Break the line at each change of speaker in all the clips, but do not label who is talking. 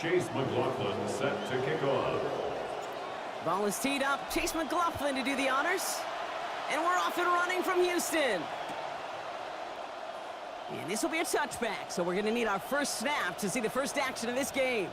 Chase McLaughlin set to kick off.
Ball is teed up. Chase McLaughlin to do the honors. And we're off and running from Houston. And this will be a touchback, so we're going to need our first snap to see the first action of this game.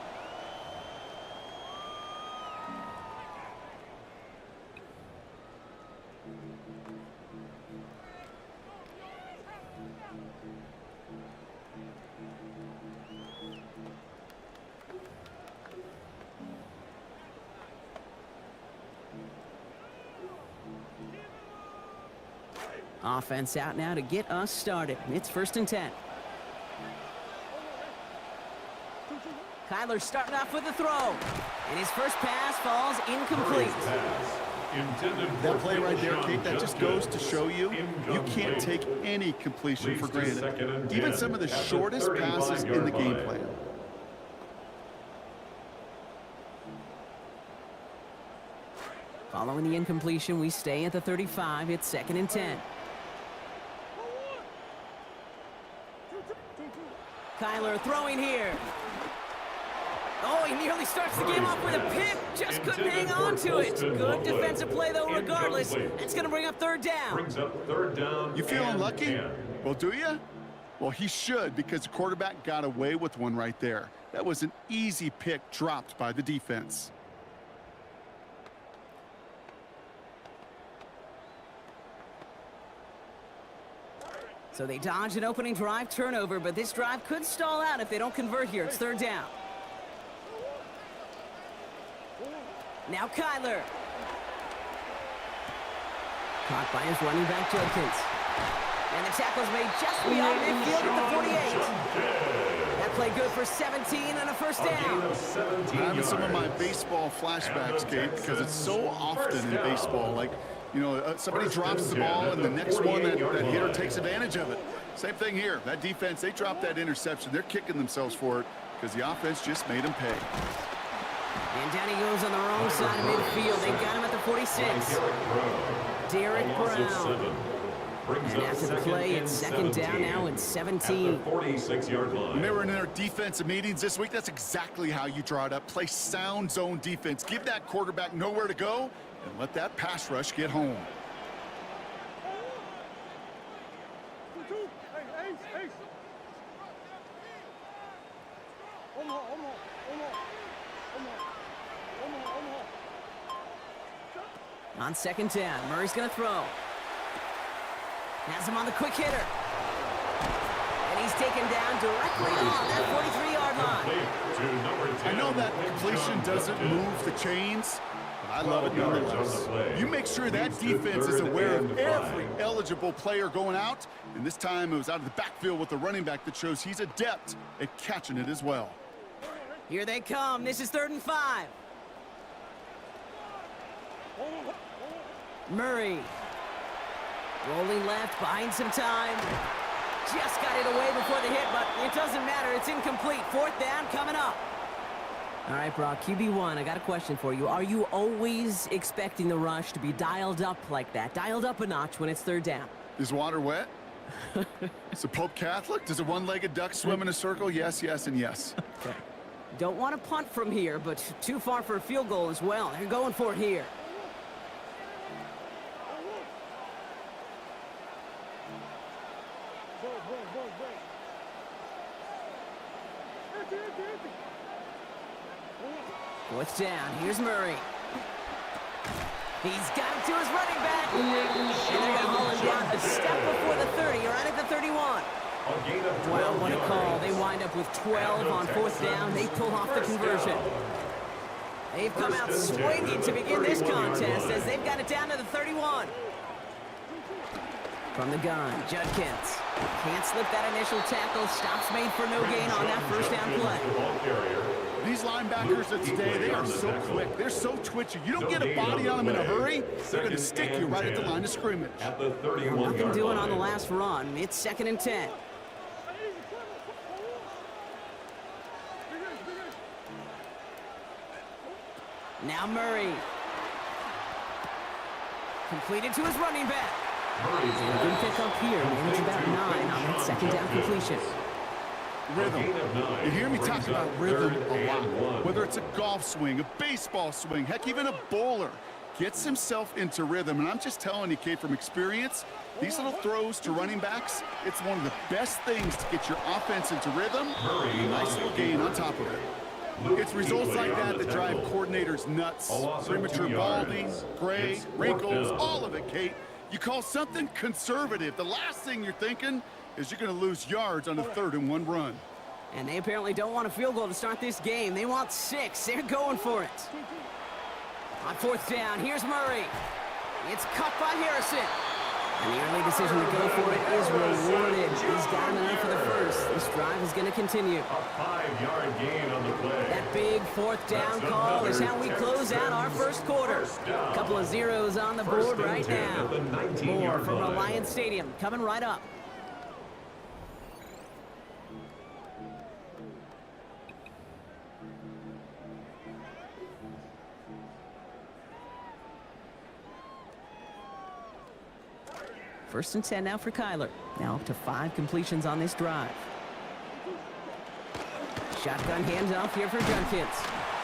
Offense out now to get us started. It's 1st and 10. Kyler starting off with a throw. And his first pass falls incomplete.
That play right there, Kate, that just goes to show you, you can't take any completion for granted. Even some of the shortest passes in the game plan.
Following the incompletion, we stay at the 35. It's 2nd and 10. Kyler throwing here. Oh, he nearly starts the game off with a pick. Just couldn't hang on to it. Good defensive play, though, regardless. It's going to bring up 3rd down.
You feeling lucky? Well, do you? Well, he should, because the quarterback got away with one right there. That was an easy pick dropped by the defense.
So they dodge an opening drive turnover, but this drive could stall out if they don't convert here. It's 3rd down. Now Kyler. Caught by his running back, Judkins. And the tackle's made just beyond midfield at the 48. That play good for 17 and a 1st down.
I'm having some of my baseball flashbacks, Kate, because it's so often in baseball. Like, you know, somebody drops the ball and the next one, that hitter takes advantage of it. Same thing here. That defense, they dropped that interception. They're kicking themselves for it because the offense just made them pay.
And down he goes on the wrong side of midfield. They got him at the 46. Derek Brown. And after the play, it's 2nd down now and 17.
46-yard line.
When they were in their defensive meetings this week, that's exactly how you draw it up. Play sound zone defense. Give that quarterback nowhere to go and let that pass rush get home.
On second down, Murray's going to throw. Has him on the quick hitter. And he's taken down directly on that 43-yard line.
I know that completion doesn't move the chains, but I love it nonetheless. You make sure that defense is aware of every eligible player going out, and this time it was out of the backfield with the running back that shows he's adept at catching it as well.
Here they come. This is 3rd and 5. Murray. Rolling left, buying some time. Just got it away before the hit, but it doesn't matter. It's incomplete. 4th down coming up. All right, Brock, QB1, I got a question for you. Are you always expecting the rush to be dialed up like that, dialed up a notch when it's 3rd down?
Is water wet? Is the Pope Catholic? Does a one-legged duck swim in a circle? Yes, yes, and yes.
Okay. Don't want to punt from here, but too far for a field goal as well. They're going for it here. Fourth down. Here's Murray. He's got it to his running back. And they're going to haul him down a step before the 30, right at the 31. Well, what a call. They wind up with 12 on 4th down. They pull off the conversion. They've come out swinging to begin this contest as they've got it down to the 31. From the gun, Judkins. Can't slip that initial tackle. Stops made for no gain on that 1st down play.
These linebackers of today, they are so quick. They're so twitchy. You don't get a body on them in a hurry, they're going to stick you right at the line of scrimmage.
Nothing doing on the last run. It's 2nd and 10. Now Murray. Completed to his running back. And a good pick up here. It's about 9 on that 2nd down completion.
Rhythm. You hear me talk about rhythm a lot. Whether it's a golf swing, a baseball swing, heck, even a bowler gets himself into rhythm. And I'm just telling you, Kate, from experience, these little throws to running backs, it's one of the best things to get your offense into rhythm. Nice little gain on top of it. It's results like that that drive coordinators nuts. Premature balding, gray, wrinkles, all of it, Kate. You call something conservative. The last thing you're thinking is you're going to lose yards on a 3rd and 1 run.
And they apparently don't want a field goal to start this game. They want 6. They're going for it. On 4th down, here's Murray. It's cut by Harrison. And the early decision to go for it is rewarded. He's got him enough for the 1st. This drive is going to continue.
A 5-yard gain on the play.
That big 4th down call is how we close out our 1st quarter. A couple of zeros on the board right now. More from Reliance Stadium coming right up. First and 10 now for Kyler. Now up to 5 completions on this drive. Shotgun handoff here for Judkins.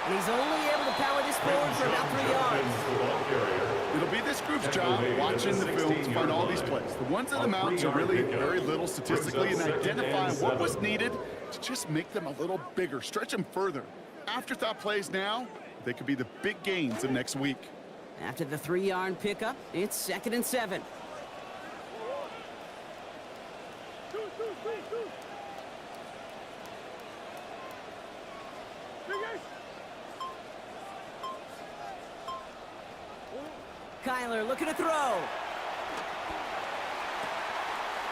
And he's only able to power this forward for about 3 yards.
It'll be this group's job watching the film to find all these plays. The ones that amount to really very little statistically and identify what was needed to just make them a little bigger, stretch them further. Afterthought plays now, they could be the big gains of next week.
After the 3-yard pickup, it's 2nd and 7. Kyler looking to throw.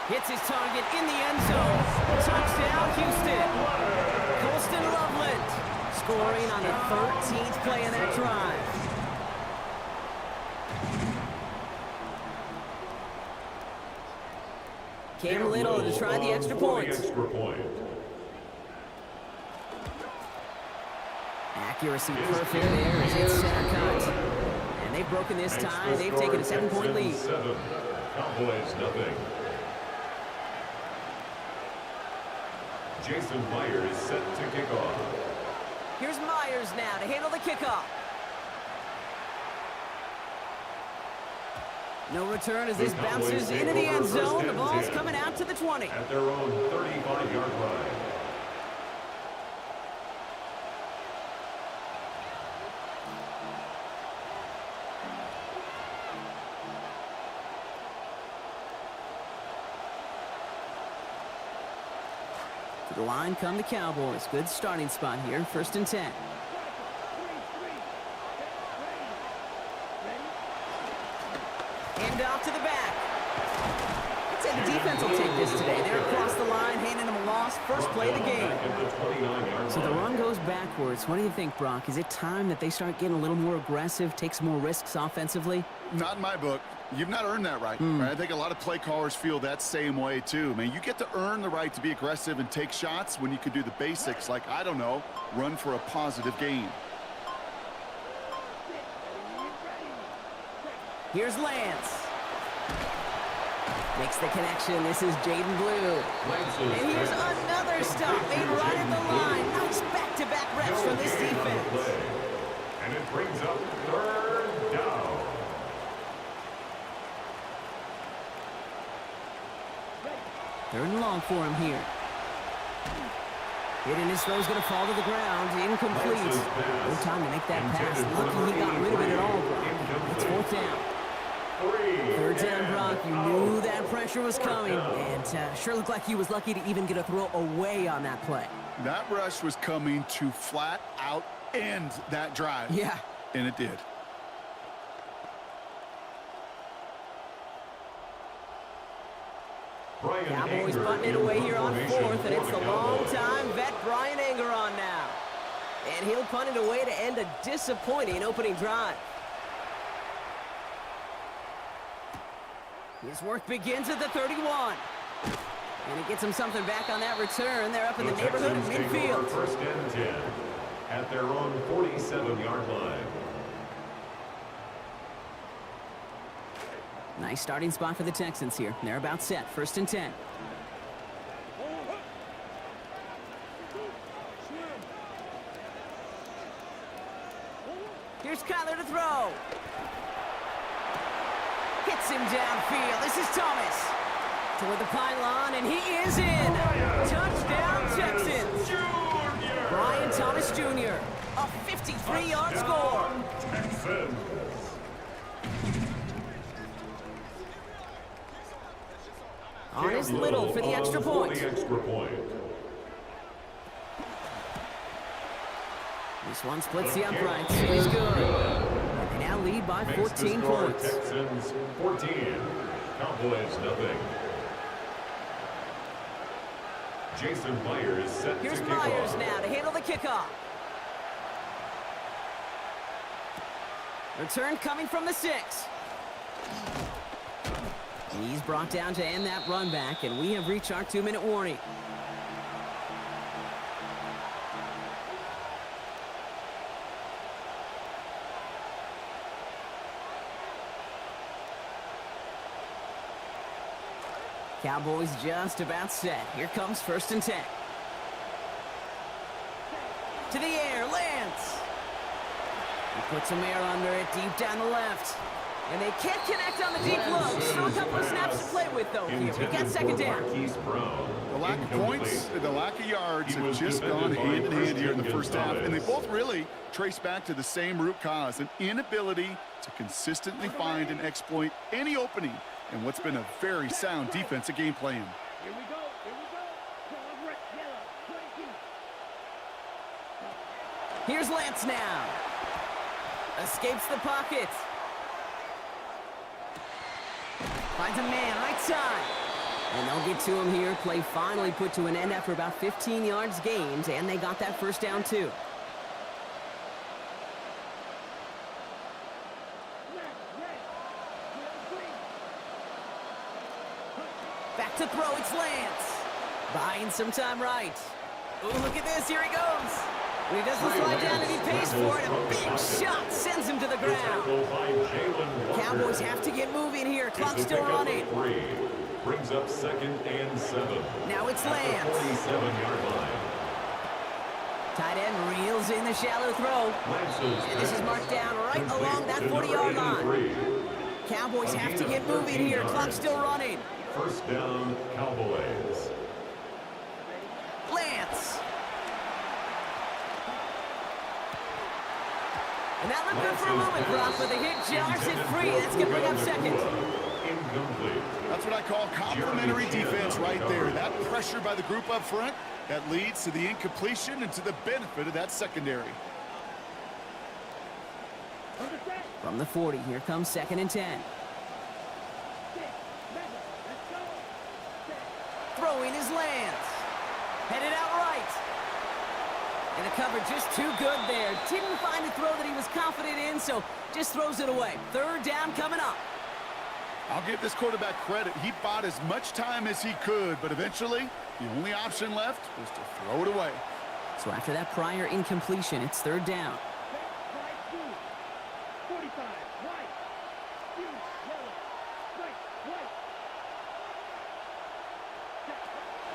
Hits his target in the end zone. Touchdown, Houston. Colston Loveland scoring on the 13th play of that drive. Cam Little to try the extra point. Accuracy perfect there as it's center cut. And they've broken this tie. They've taken a 7-point lead.
Cowboys nothing. Jason Myers set to kick off.
Here's Myers now to handle the kickoff. No return as this bounces into the end zone. The ball's coming out to the 20.
At their own 35-yard line.
To the line come the Cowboys. Good starting spot here, 1st and 10. Hand off to the back. I'd say the defense will take this today. They're across the line, handing them a loss. First play of the game. So the run goes backwards. What do you think, Brock? Is it time that they start getting a little more aggressive, take some more risks offensively?
Not in my book. You've not earned that right. I think a lot of play callers feel that same way, too. Man, you get to earn the right to be aggressive and take shots when you could do the basics, like, I don't know, run for a positive gain.
Here's Lance. Makes the connection. This is Jaden Blue. And here's another stop made right at the line. Nice back-to-back reps from this defense.
And it brings up 3rd down.
Third and long for him here. Hitting his throw's going to fall to the ground. Incomplete. No time to make that pass. Lucky he got rid of it at all, Brock. It's 4th down. 3rd down, Brock. You knew that pressure was coming. And sure looked like he was lucky to even get a throw away on that play.
That rush was coming to flat out end that drive.
Yeah.
And it did.
Cowboys butting it away here on 4th, and it's the long-time vet Brian Anger on now. And he'll punt it away to end a disappointing opening drive. His work begins at the 31. And he gets him something back on that return. They're up in the neighborhood of midfield.
1st and 10 at their own 47-yard line.
Nice starting spot for the Texans here. They're about set. 1st and 10. Here's Kyler to throw. Hits him downfield. This is Thomas. Toward the pylon, and he is in. Touchdown, Texans. Brian Thomas Jr. A 53-yard score.
Texans.
On his Little for the extra point. This one splits the uprights. He's good. And they now lead by 14 points.
Texans 14. Cowboys nothing. Jason Myers set
Here's
to kick
Myers
off.
now to handle the kickoff. Return coming from the 6. He's brought down to end that run back, and we have reached our 2-minute warning. Cowboys just about set. Here comes 1st and 10. To the air, Lance. He puts some air under it, deep down the left. And they can't connect on the deep look. Still a couple of snaps to play with, though, here. We got 2nd down.
The lack of points, the lack of yards have just gone hand in hand here in the 1st half. And they both really trace back to the same root cause, an inability to consistently find and exploit any opening in what's been a very sound defensive game plan.
Here we go.
Here's Lance now. Escapes the pocket. Finds a man right side. And they'll get to him here. Play finally put to an end after about 15 yards gained, and they got that 1st down too. Back to throw, it's Lance. Buying some time right. Ooh, look at this, here he goes. And he doesn't slide down and he pays for it. A big shot sends him to the ground. Cowboys have to get moving here. Clock's still running.
Brings up 2nd and 7.
Now it's Lance.
47-yard line.
Tight end reels in the shallow throw. And this is marked down right along that 40-yard line. Cowboys have to get moving here. Clock's still running.
1st down, Cowboys.
Lance. And that looked good for a moment, Brock, but the hit jars it free. That's going to bring up 2nd.
Incomplete.
That's what I call complimentary defense right there. That pressure by the group up front, that leads to the incompletion and to the benefit of that secondary.
From the 40, here comes 2nd and 10. Throwing his lands. Headed out right. And the cover just too good there. Didn't find a throw that he was confident in, so just throws it away. 3rd down coming up.
I'll give this quarterback credit. He bought as much time as he could, but eventually, the only option left was to throw it away.
So after that prior incompletion, it's 3rd down.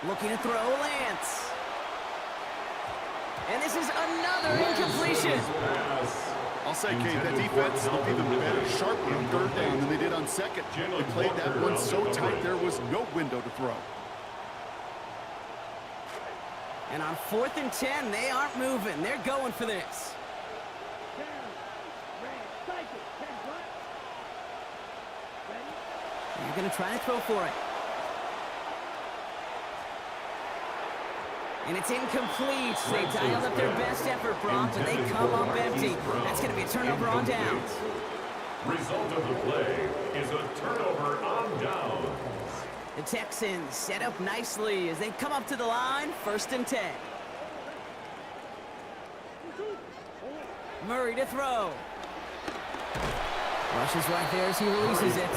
Looking to throw, Lance. And this is another incompletion.
I'll say, Kate, that defense looked even better, sharper on 3rd down than they did on 2nd. They played that one so tight there was no window to throw.
And on 4th and 10, they aren't moving. They're going for this. They're going to try to throw for it. And it's incomplete. They dialed up their best effort, Brock, but they come up empty. That's going to be a turnover on downs.
Result of the play is a turnover on downs.
The Texans set up nicely as they come up to the line, 1st and 10. Murray to throw. Rushes right there as he releases it.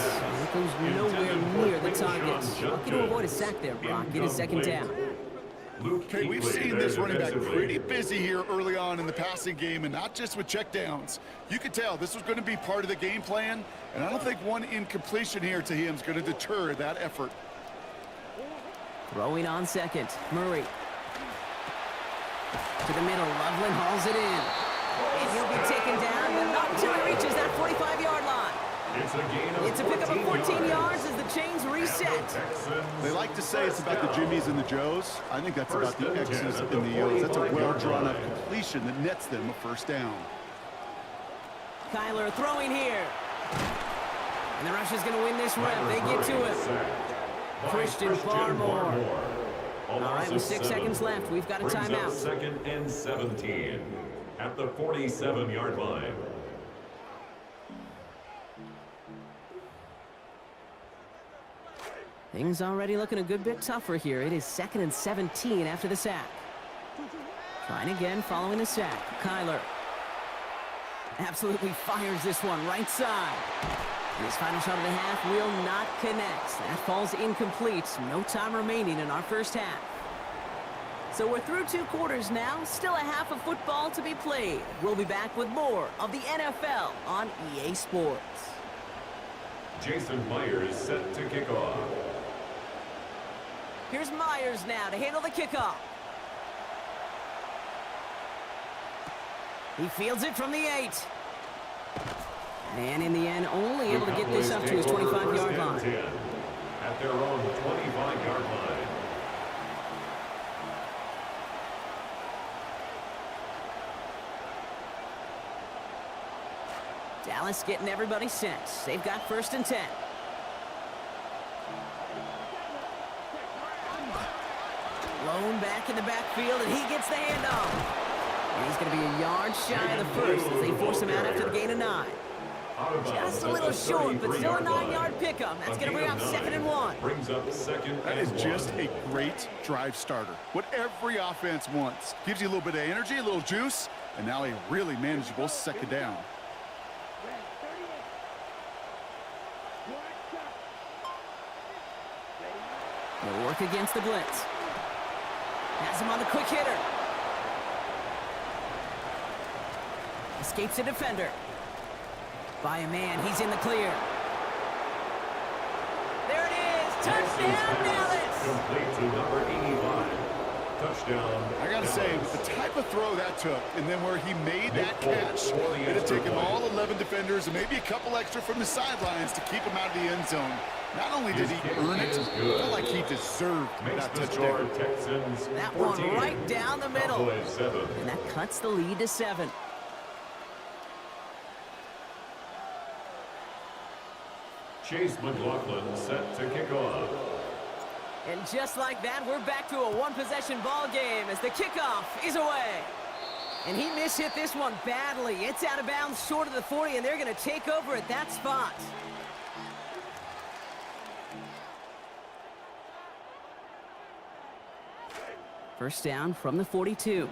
It goes nowhere near the target. Lucky to avoid a sack there, Brock. It is 2nd down.
Okay, we've seen this running back pretty busy here early on in the passing game, and not just with checkdowns. You could tell this was going to be part of the game plan, and I don't think one incompletion here to him is going to deter that effort.
Throwing on 2nd, Murray. To the middle, Loveland hauls it in. And he'll be taken down, but not until he reaches that 45-yard line. It's a pickup of 14 yards as the chains reset.
They like to say it's about the Jimmies and the Joes. I think that's about the X's and the O's. That's a well-drawn-up completion that nets them a 1st down.
Kyler throwing here. And the rush is going to win this rep. They get to it. Christian Barmore. All right, with 6 seconds left, we've got a timeout.
2nd and 17 at the 47-yard line.
Things already looking a good bit tougher here. It is 2nd and 17 after the sack. Trying again following the sack. Kyler absolutely fires this one right side. And his final shot of the half will not connect. That falls incomplete. No time remaining in our 1st half. So we're through 2 quarters now. Still a half of football to be played. We'll be back with more of the NFL on EA Sports.
Jason Myers set to kick off.
Here's Myers now to handle the kickoff. He fields it from the 8. And in the end, only able to get this up to his 25-yard line.
At their own 25-yard line.
Dallas getting everybody set. They've got 1st and 10. Lone back in the backfield, and he gets the handoff. And he's going to be a yard shy of the 1st as they force him out after the gain of 9. Just a little short, but still a 9-yard pickup. That's going to bring up 2nd and 1.
Brings up 2nd.
That is just a great drive starter. What every offense wants. Gives you a little bit of energy, a little juice, and now a really manageable 2nd down.
He'll work against the blitz. Has him on the quick hitter. Escapes a defender. By a man, he's in the clear. There it is! Touchdown, Dallas!
Complete to number 85. Touchdown.
I got to say, the type of throw that took, and then where he made that catch, it had taken all 11 defenders and maybe a couple extra from the sidelines to keep him out of the end zone. Not only did he earn it, it felt like he deserved that touchdown.
That one right down the middle. And that cuts the lead to 7.
Chase McLaughlin set to kick off.
And just like that, we're back to a one-possession ball game as the kickoff is away. And he mishit this one badly. It's out of bounds short of the 40, and they're going to take over at that spot. First down from the 42.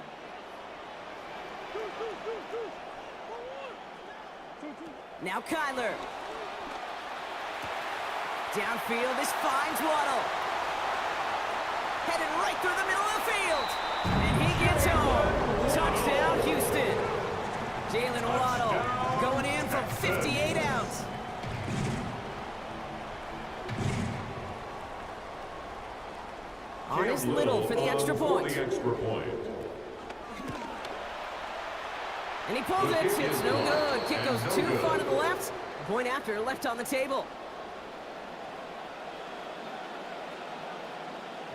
Now Kyler. Downfield, this finds Waddle. Headed right through the middle of the field. And he gets home. Touchdown, Houston. Jalen Waddle going in from 58 out. On his Little for the extra point. And he pulls it. It's no good. Kick goes too far to the left. Point after, left on the table.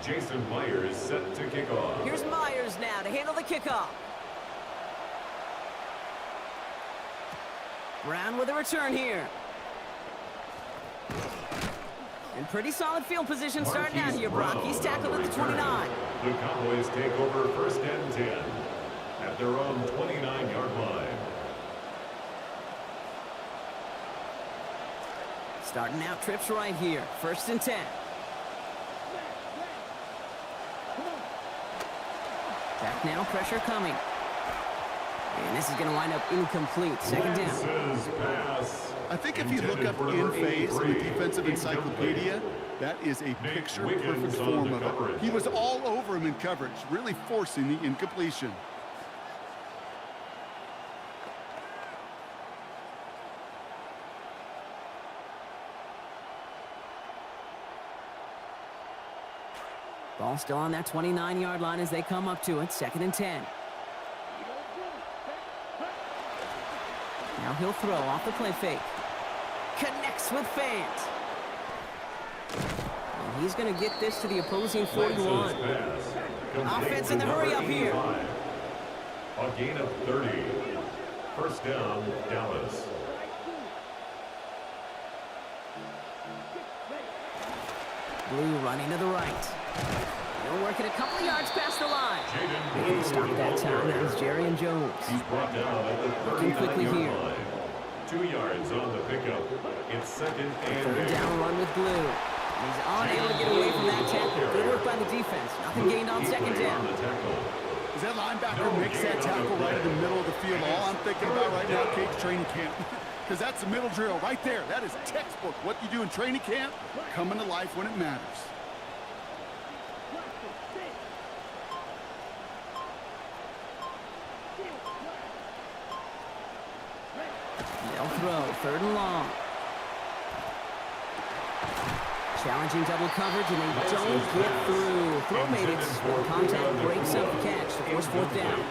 Jason Myers set to kick off.
Here's Myers now to handle the kickoff. Brown with a return here. And pretty solid field position starting out here, Brock. He's tackled at the 29.
The Cowboys take over first and 10 at their own 29-yard line.
Starting out trips right here. First and 10. Back now, pressure coming. And this is going to wind up incomplete. Second down.
I think if you look up in phase in the defensive encyclopedia, that is a picture-perfect form of it. He was all over him in coverage, really forcing the incompletion.
Ball still on that 29-yard line as they come up to it. Second and 10. Now he'll throw off the play fake. Connects with Fant. And he's going to get this to the opposing 41. Offense in the hurry up here.
A gain of 30. First down, Dallas.
Blue running to the right. They're working a couple of yards past the line. And stop that time. That was Jerry and Jones.
He's brought down at the
Looking quickly here.
line. 2 yards on the pickup. It's second and
Third
8.
down run with Blue. He's unable to get away from that tackle. Good work by the defense. Nothing gained on second down.
As that linebacker makes that tackle right in the middle of the field, all I'm thinking about right now, Kate's training camp. Because that's the middle drill right there. That is textbook. What you do in training camp, coming to life when it matters.
They'll throw. Third and long. Challenging double coverage, and they don't get through. Throw made it. Well, contact breaks up the catch to force fourth down.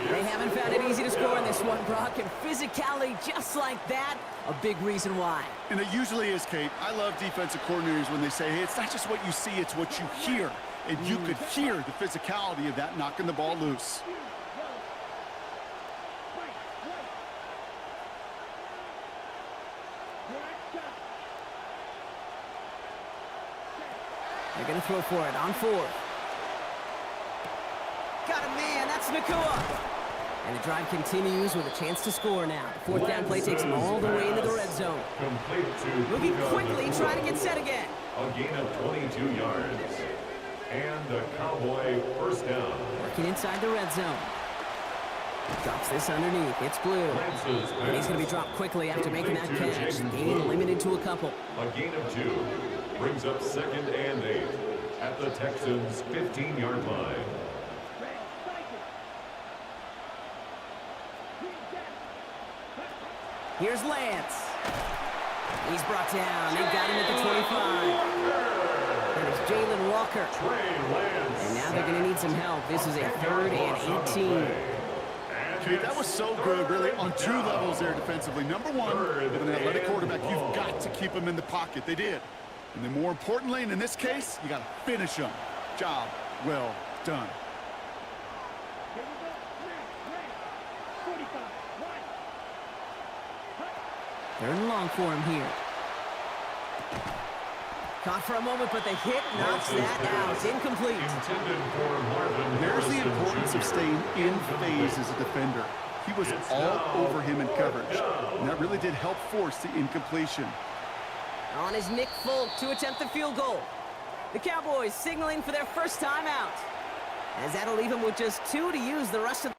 They haven't found it easy to score in this one, Brock, and physicality just like that, a big reason why.
And it usually is, Kate. I love defensive coordinators when they say, hey, it's not just what you see, it's what you hear. And you could hear the physicality of that knocking the ball loose.
They're going to throw for it on fourth. Got a man, that's Nakua. And the drive continues with a chance to score now. The fourth down play takes them all the way into the red zone. Moving quickly, trying to get set again.
A gain of 22 yards. And a Cowboy first down.
Working inside the red zone. Drops this underneath. It's Blue. And he's going to be dropped quickly after making that catch. Gain limited to a couple.
A gain of 2. Brings up second and 8 at the Texans' 15-yard line.
Here's Lance. He's brought down. They got him at the 25. That is Jalen Walker. And now they're going to need some help. This is a third and 18.
Kate, that was so good, really, on two levels there defensively. Number one, with an athletic quarterback, you've got to keep him in the pocket. They did. And then more importantly, and in this case, you got to finish him. Job well done.
Third and long for him here. Caught for a moment, but the hit knocks that out. Incomplete.
There's the importance of staying in phase as a defender. He was all over him in coverage, and that really did help force the incompletion.
On is Nick Folk to attempt the field goal. The Cowboys signaling for their first time out, as that'll leave him with just 2 to use the rest of the...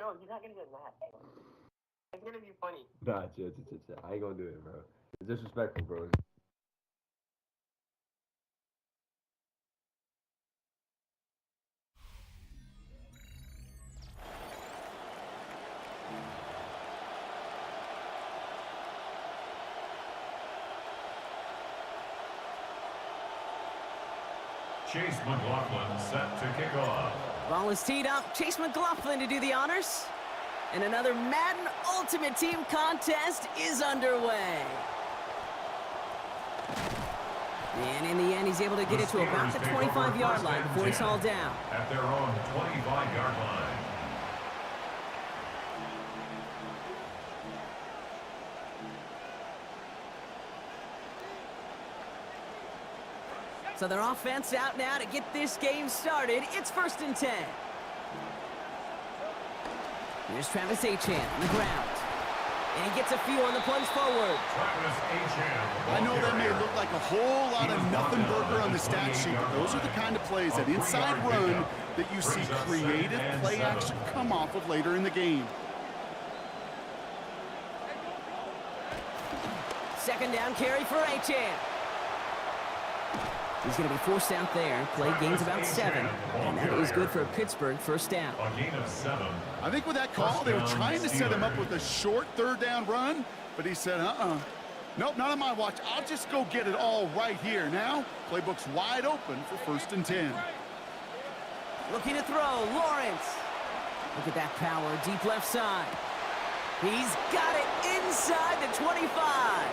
No, you're not gonna get mad. It's gonna be funny.
Nah, chill. I ain't gonna do it, bro. It's disrespectful, bro.
Chase McLaughlin set to kick off.
Ball is teed up. Chase McLaughlin to do the honors. And another Madden Ultimate Team contest is underway. And in the end, he's able to get it to about the 25-yard line before he's hauled down.
At their own 25-yard line.
So their offense out now to get this game started. It's 1st and 10. Here's Travis H. on the ground. And he gets a few on the plunge forward.
Travis H.
I know that may look like a whole lot of nothing burger on the stat sheet, but those are the kind of plays, that inside run, that you see creative play action come off of later in the game.
2nd down carry for H. He's going to be forced out there. Play gains about 7. And that is good for a Pittsburgh 1st down.
A gain of 7.
I think with that call, they were trying to set him up with a short 3rd down run, but he said, nope, not on my watch. I'll just go get it all right here. Now, playbook's wide open for 1st and 10.
Looking to throw, Lawrence. Look at that power, deep left side. He's got it inside the 25.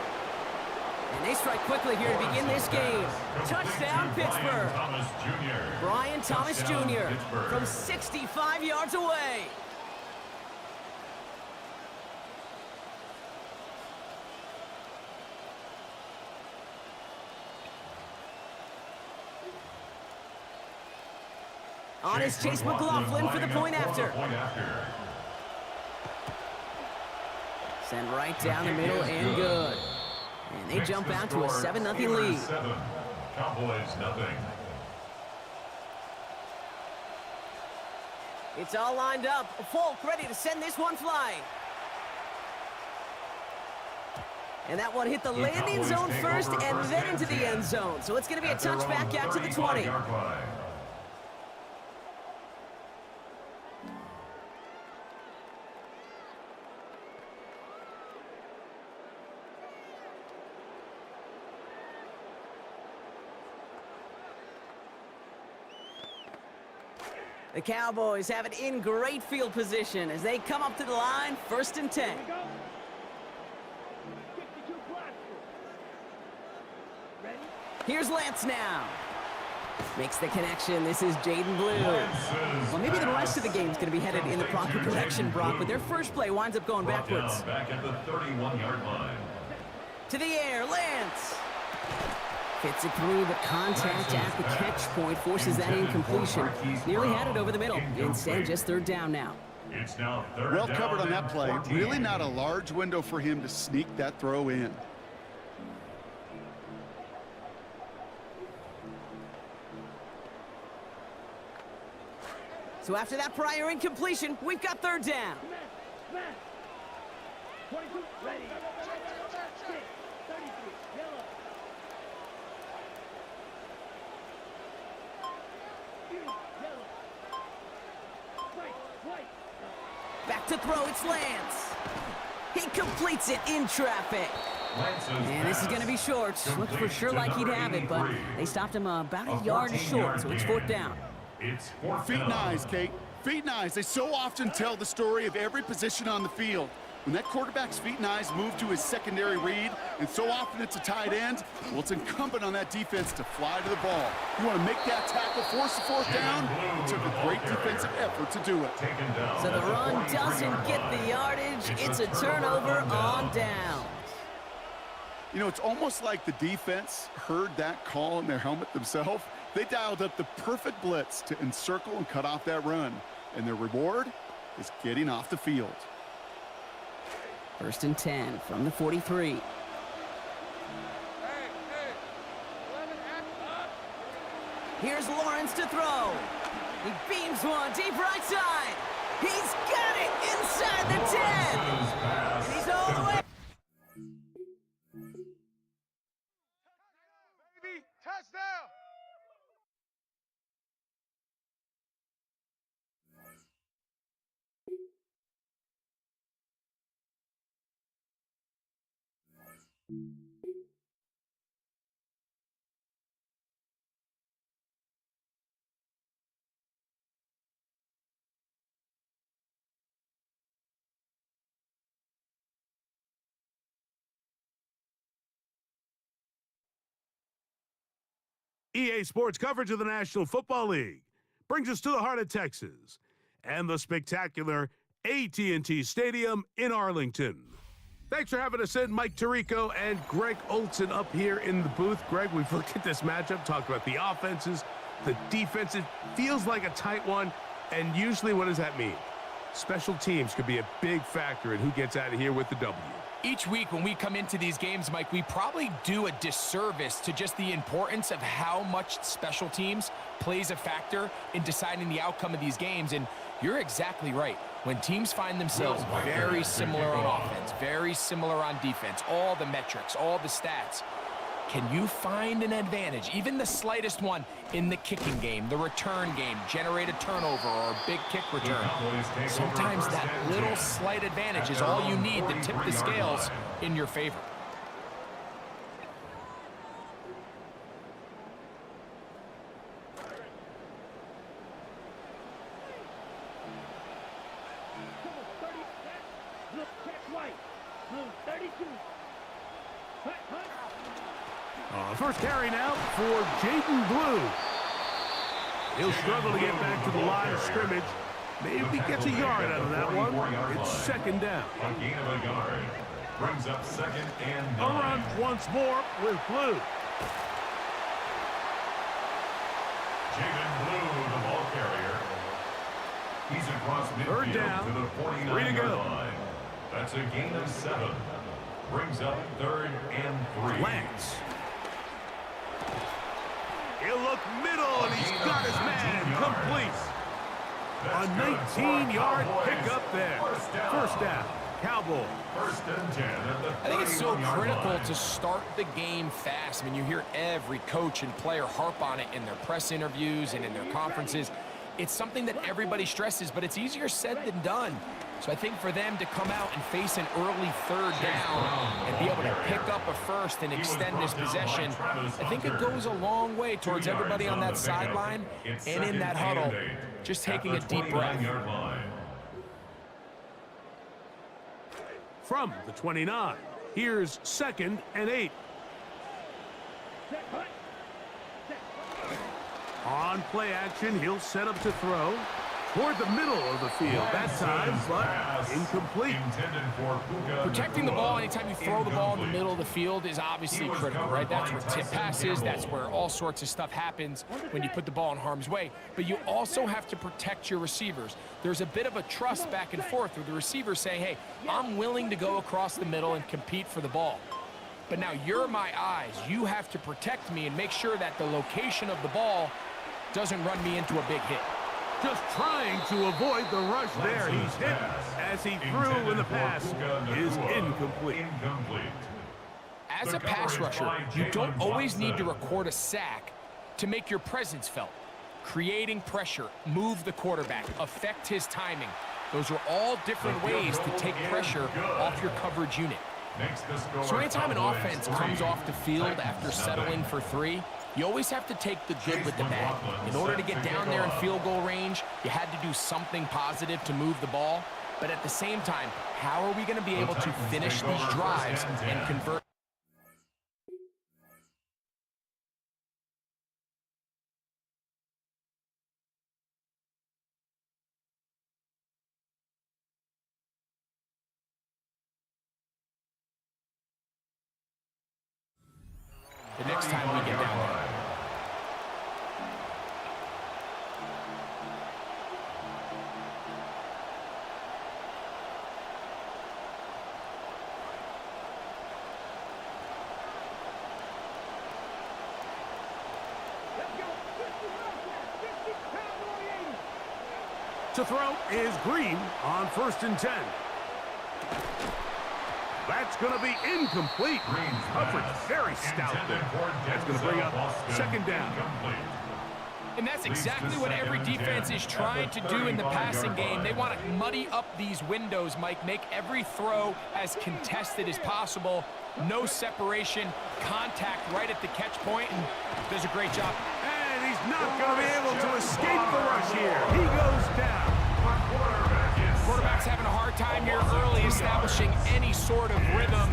And they strike quickly here to begin this game. Touchdown, Pittsburgh. Brian Thomas Jr. from 65 yards away. On is Chase McLaughlin for the point after. Send right down the middle and good. And they jump out to a 7-0 lead.
Cowboys nothing.
It's all lined up. Folk ready to send this one flying. And that one hit the landing zone first and then into the end zone. So it's going to be a touchback out to the 20. The Cowboys have it in great field position as they come up to the line, 1st and 10. Here's Lance now. Makes the connection. This is Jaden Blue. Well, maybe the rest of the game's going to be headed in the proper direction, Brock, but their first play winds up going backwards.
Back at the 31-yard line.
To the air, Lance. Fits it through, but contact at the catch point forces that incompletion. Nearly had it over the middle. Instead, just 3rd down now.
It's now 3rd
Well
down
covered on that play.
14.
Really not a large window for him to sneak that throw in.
So after that prior incompletion, we've got 3rd down.
22, ready. 33, yellow.
Back to throw, it's Lance. He completes it in traffic. And this is going to be short. Looks for sure like he'd have it, but they stopped him about a yard short, so it's 4th down.
It's 4th
Feet and
down.
eyes, Kate. Feet and eyes. They so often tell the story of every position on the field. When that quarterback's feet and eyes move to his secondary read, and so often it's a tight end, well, it's incumbent on that defense to fly to the ball. You want to make that tackle, force the 4th down. It took a great defensive effort to do it.
So the run doesn't get the yardage. It's a turnover on downs.
You know, it's almost like the defense heard that call in their helmet themselves. They dialed up the perfect blitz to encircle and cut off that run. And their reward is getting off the field.
1st and 10 from the 43. Here's Lawrence to throw. He beams one deep right side. He's got it inside the 10. And he's all the way.
Baby, touchdown!
EA Sports coverage of the National Football League brings us to the heart of Texas and the spectacular AT&T Stadium in Arlington. Thanks for having us in, Mike Tirico and Greg Olson up here in the booth. Greg, we've looked at this matchup, talked about the offenses, the defense. It feels like a tight one, and usually what does that mean? Special teams could be a big factor in who gets out of here with the W.
Each week when we come into these games, Mike, we probably do a disservice to just the importance of how much special teams plays a factor in deciding the outcome of these games. And you're exactly right. When teams find themselves very similar on offense, very similar on defense, all the metrics, all the stats, can you find an advantage, even the slightest one, in the kicking game, the return game, generate a turnover or a big kick return? Sometimes that little slight advantage is all you need to tip the scales in your favor.
First carry now for Jaden Blue. He'll struggle to get back to the line of scrimmage. Maybe gets a yard out of that one. It's 2nd down.
A gain of a yard. Brings up 2nd and 9.
A run once more with Blue.
Jaden Blue, the ball carrier. He's across midfield
3rd down.
to the 49-yard line. That's a gain of 7. Brings up 3rd and 3.
Lance. He'll look middle, and he's got his man complete. A 19-yard pickup there. 1st down, Cowboys.
1st and 10 at the 39-yard line.
I think it's so critical to start the game fast. I mean, you hear every coach and player harp on it in their press interviews and in their conferences. It's something that everybody stresses, but it's easier said than done. So I think for them to come out and face an early 3rd down and be able to pick up a first and extend this possession, I think it goes a long way towards everybody on that sideline and in that huddle just taking a deep breath.
From the 29, here's 2nd and 8. On play action, he'll set up to throw toward the middle of the field that time, but incomplete.
Protecting the ball anytime you throw the ball in the middle of the field is obviously critical, right? That's where tip passes, that's where all sorts of stuff happens when you put the ball in harm's way. But you also have to protect your receivers. There's a bit of a trust back and forth with the receiver saying, hey, I'm willing to go across the middle and compete for the ball. But now you're my eyes. You have to protect me and make sure that the location of the ball doesn't run me into a big hit.
Just trying to avoid the rush there. He's hit as he threw when the pass is incomplete.
As a pass rusher, you don't always need to record a sack to make your presence felt. Creating pressure, move the quarterback, affect his timing. Those are all different ways to take pressure off your coverage unit.
Makes the score
So anytime an
Cowboys
offense
3,
comes off the field
Titans
after
0.
settling for 3, you always have to take the good with the bad. In order to get down there in field goal range, you had to do something positive to move the ball. But at the same time, how are we going to be able to finish these drives and convert? The next time we get down there.
To throw is Green on 1st and 10. That's going to be incomplete. Coverage very stout there. That's going to bring up 2nd down.
And that's exactly what every defense is trying to do in the passing game. They want to muddy up these windows, Mike, make every throw as contested as possible. No separation, contact right at the catch point, and does a great job.
And he's not going to be able to escape the rush here. He goes down.
Quarterback's having a hard time here early establishing any sort of rhythm.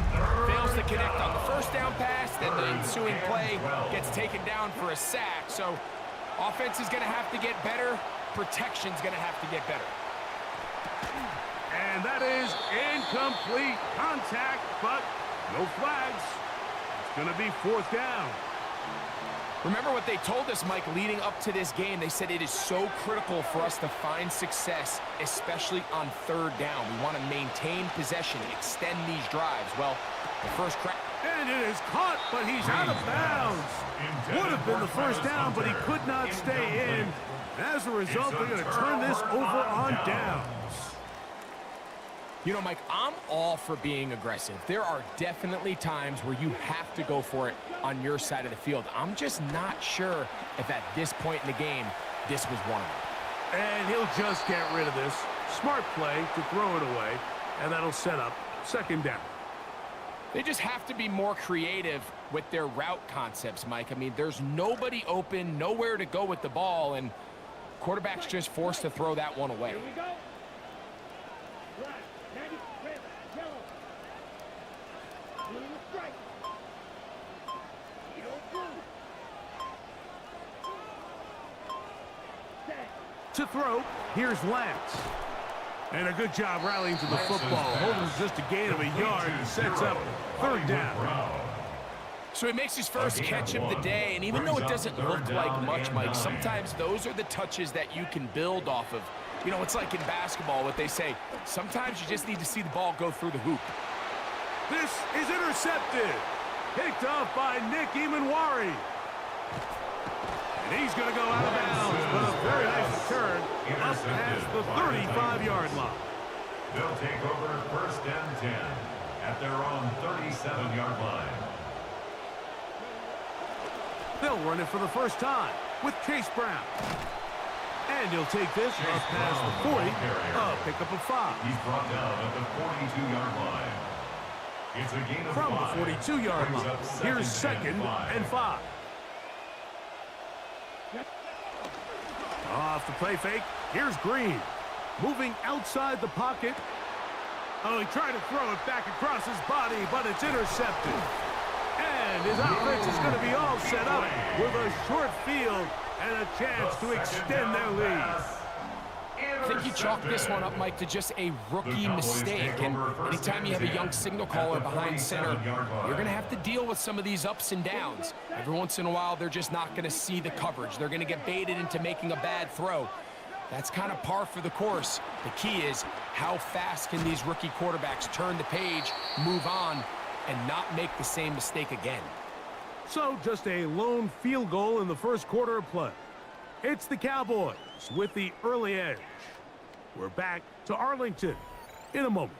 Fails to connect on the 1st down pass, then the ensuing play gets taken down for a sack. So offense is going to have to get better. Protection's going to have to get better.
And that is incomplete contact, but no flags. It's going to be 4th down.
Remember what they told us, Mike, leading up to this game. They said it is so critical for us to find success, especially on 3rd down. We want to maintain possession, extend these drives. Well, the first crack.
And it is caught, but he's out of bounds. Would have been the 1st down, but he could not stay in. As a result, they're going to turn this over on downs.
You know, Mike, I'm all for being aggressive. There are definitely times where you have to go for it on your side of the field. I'm just not sure if at this point in the game, this was one of them.
And he'll just get rid of this. Smart play to throw it away, and that'll set up 2nd down.
They just have to be more creative with their route concepts, Mike. I mean, there's nobody open, nowhere to go with the ball, and quarterback's just forced to throw that one away.
To throw, here's Lance. And a good job rallying to the football. Holding just a gain of a yard and sets up 3rd down.
So he makes his first catch of the day, and even though it doesn't look like much, Mike, sometimes those are the touches that you can build off of. You know, it's like in basketball, what they say, sometimes you just need to see the ball go through the hoop.
This is intercepted. Picked off by Nick Emanwari. And he's going to go out of bounds, but a very nice return up past the 35-yard line.
They'll take over 1st and 10 at their own 37-yard line.
They'll run it for the first time with Chase Brown. And he'll take this up past the 40, a pickup of 5.
He's brought down at the 42-yard line. It's a gain of 5.
From the 42-yard line, here's 2nd and 5. Off the play fake, here's Green. Moving outside the pocket. Oh, he tried to throw it back across his body, but it's intercepted. And his offense is going to be all set up with a short field and a chance to extend their lead.
I think you chalk this one up, Mike, to just a rookie mistake. And anytime you have a young signal caller behind center, you're going to have to deal with some of these ups and downs. Every once in a while, they're just not going to see the coverage. They're going to get baited into making a bad throw. That's kind of par for the course. The key is how fast can these rookie quarterbacks turn the page, move on, and not make the same mistake again.
So just a lone field goal in the first quarter of play. It's the Cowboys with the early edge. We're back to Arlington in a moment.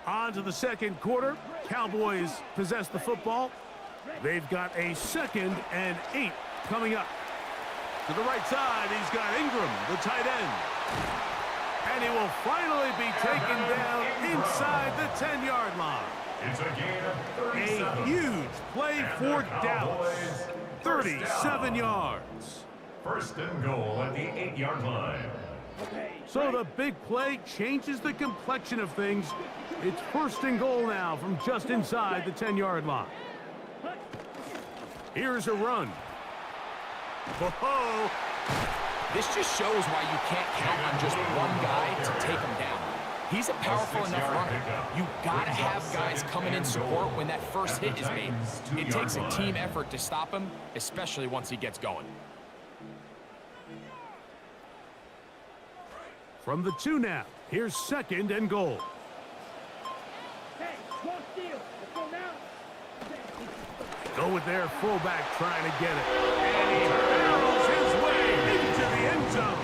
On to the second quarter. Cowboys possess the football. They've got a 2nd and 8 coming up. To the right side, he's got Ingram, the tight end. And he will finally be taken down inside the 10-yard line.
It's a gain of 37.
A huge play for Dallas. 37 yards.
First and goal at the 8-yard line.
So the big play changes the complexion of things. It's first and goal now from just inside the 10-yard line. Here's a run. Whoa!
This just shows why you can't count on just one guy to take him down. He's a powerful enough runner. You gotta have guys coming in support when that first hit is made. It takes a team effort to stop him, especially once he gets going.
From the 2 now, here's second and goal. Go with their fullback trying to get it. And he barrels his way into the end zone.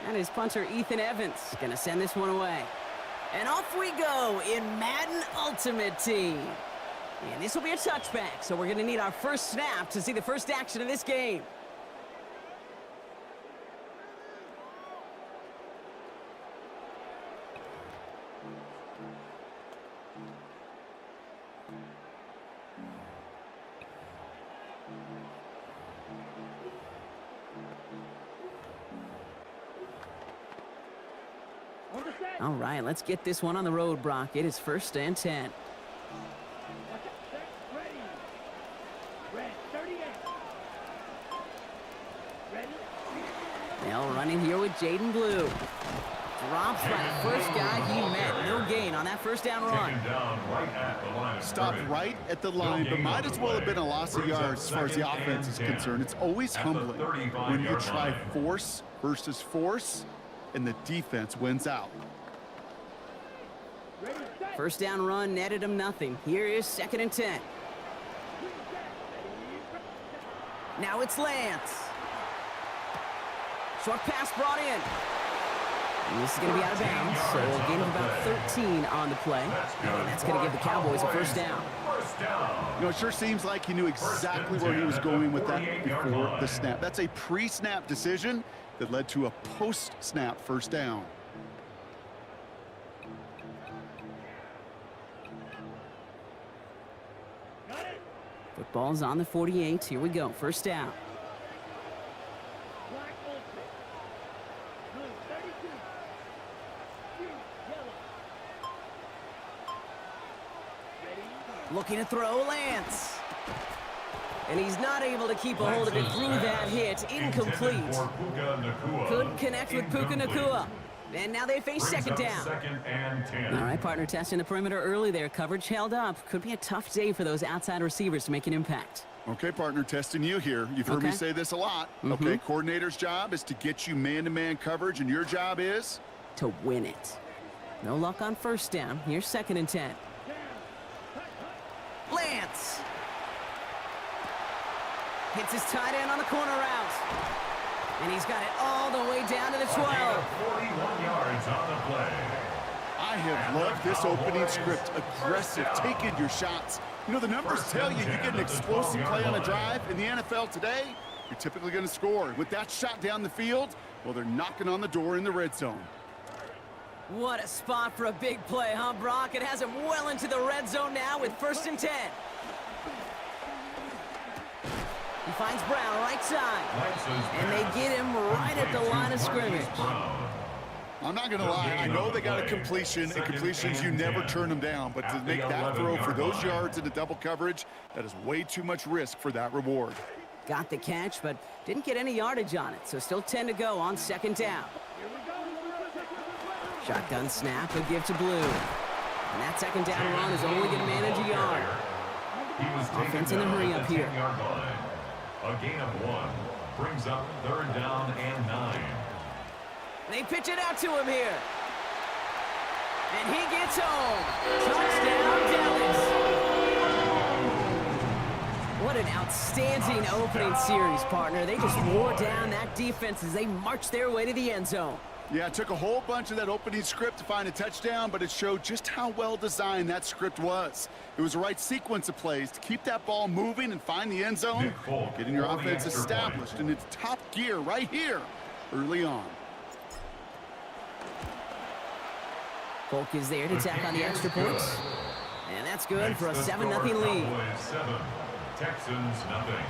And his punter, Ethan Evans, gonna send this one away. And off we go in Madden Ultimate Team. And this will be a touchback, so we're gonna need our first snap to see the first action of this game. All right, let's get this one on the road, Brock. It is first and 10. They'll run in here with Jaden Blue. Drops by the first guy he met. No gain on that first down run.
Stopped right at the line, but might as well have been a loss of yards as far as the offense is concerned. It's always humbling when you try force versus force, and the defense wins out.
First down run netted him nothing. Here is second and 10. Now it's Lance. Short pass brought in. And this is going to be out of bounds, so a gain of about 13 on the play. And that's going to give the Cowboys a first down.
You know, it sure seems like he knew exactly where he was going with that before the snap. That's a pre-snap decision that led to a post-snap first down.
Football's on the 48. Here we go. First down. Looking to throw, Lance. And he's not able to keep a hold of it through that hit. Incomplete. Couldn't connect with Puka Nacua. And now they face second down. All right, partner, testing the perimeter early there. Coverage held up. Could be a tough day for those outside receivers to make an impact.
Okay, partner, testing you here. You've heard me say this a lot. Okay, coordinator's job is to get you man-to-man coverage, and your job is?
To win it. No luck on first down. Here's second and 10. Lance. Hits his tight end on the corner route. And he's got it all the way down to the 12.
41 yards on the play.
I have loved this opening script. Aggressive, taking your shots. You know, the numbers tell you get an explosive play on a drive. In the NFL today, you're typically going to score. With that shot down the field, well, they're knocking on the door in the red zone.
What a spot for a big play, huh, Brock? It has him well into the red zone now with first and 10. He finds Brown right side. And they get him right at the line of scrimmage.
I'm not going to lie. I know they got a completion, and completions, you never turn them down. But to make that throw for those yards into double coverage, that is way too much risk for that reward.
Got the catch, but didn't get any yardage on it, so still 10 to go on second down. Shotgun snap, a give to Blue. And that second down run is only going to manage a yard. Offense in a hurry up here.
A gain of 1 brings up third down and 9.
They pitch it out to him here. And he gets home. Touchdown, Dallas. What an outstanding opening series, partner. They just wore down that defense as they marched their way to the end zone.
Yeah, it took a whole bunch of that opening script to find a touchdown, but it showed just how well designed that script was. It was the right sequence of plays to keep that ball moving and find the end zone, getting your offense established in its top gear right here early on.
Polk is there to tack on the extra points. And that's good for a 7-0 lead.
Cowboys 7, Texans nothing.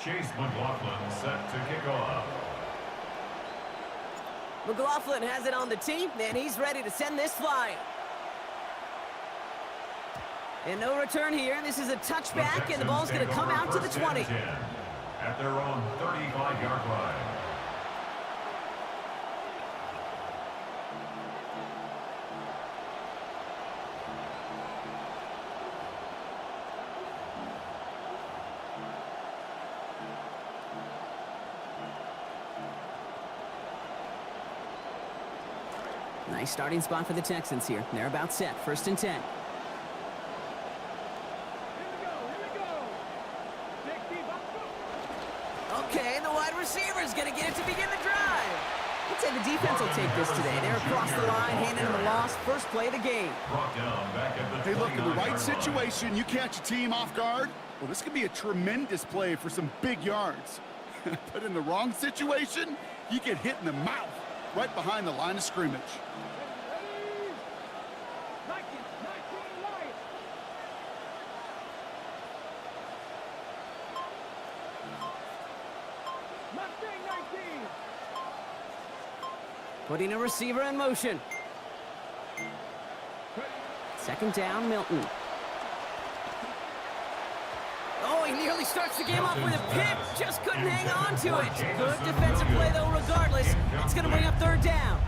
Chase McLaughlin set to kick off.
McLaughlin has it on the tee, and he's ready to send this flying. And no return here. This is a touchback, and the ball's going to come out to the 20.
At their own 35-yard line.
Nice starting spot for the Texans here. They're about set. 1st and 10. Okay, the wide receiver's going to get it to begin the drive. I'd say the defense will take this today. They're across the line, handing them a loss. First play of the game.
Hey, look, in the right situation, you catch a team off guard. Well, this could be a tremendous play for some big yards. But in the wrong situation, you get hit in the mouth right behind the line of scrimmage.
Putting a receiver in motion. 2nd down, Milton. Oh, he nearly starts the game off with a pick. Just couldn't hang on to it. Good defensive play, though, regardless. It's going to bring up 3rd down.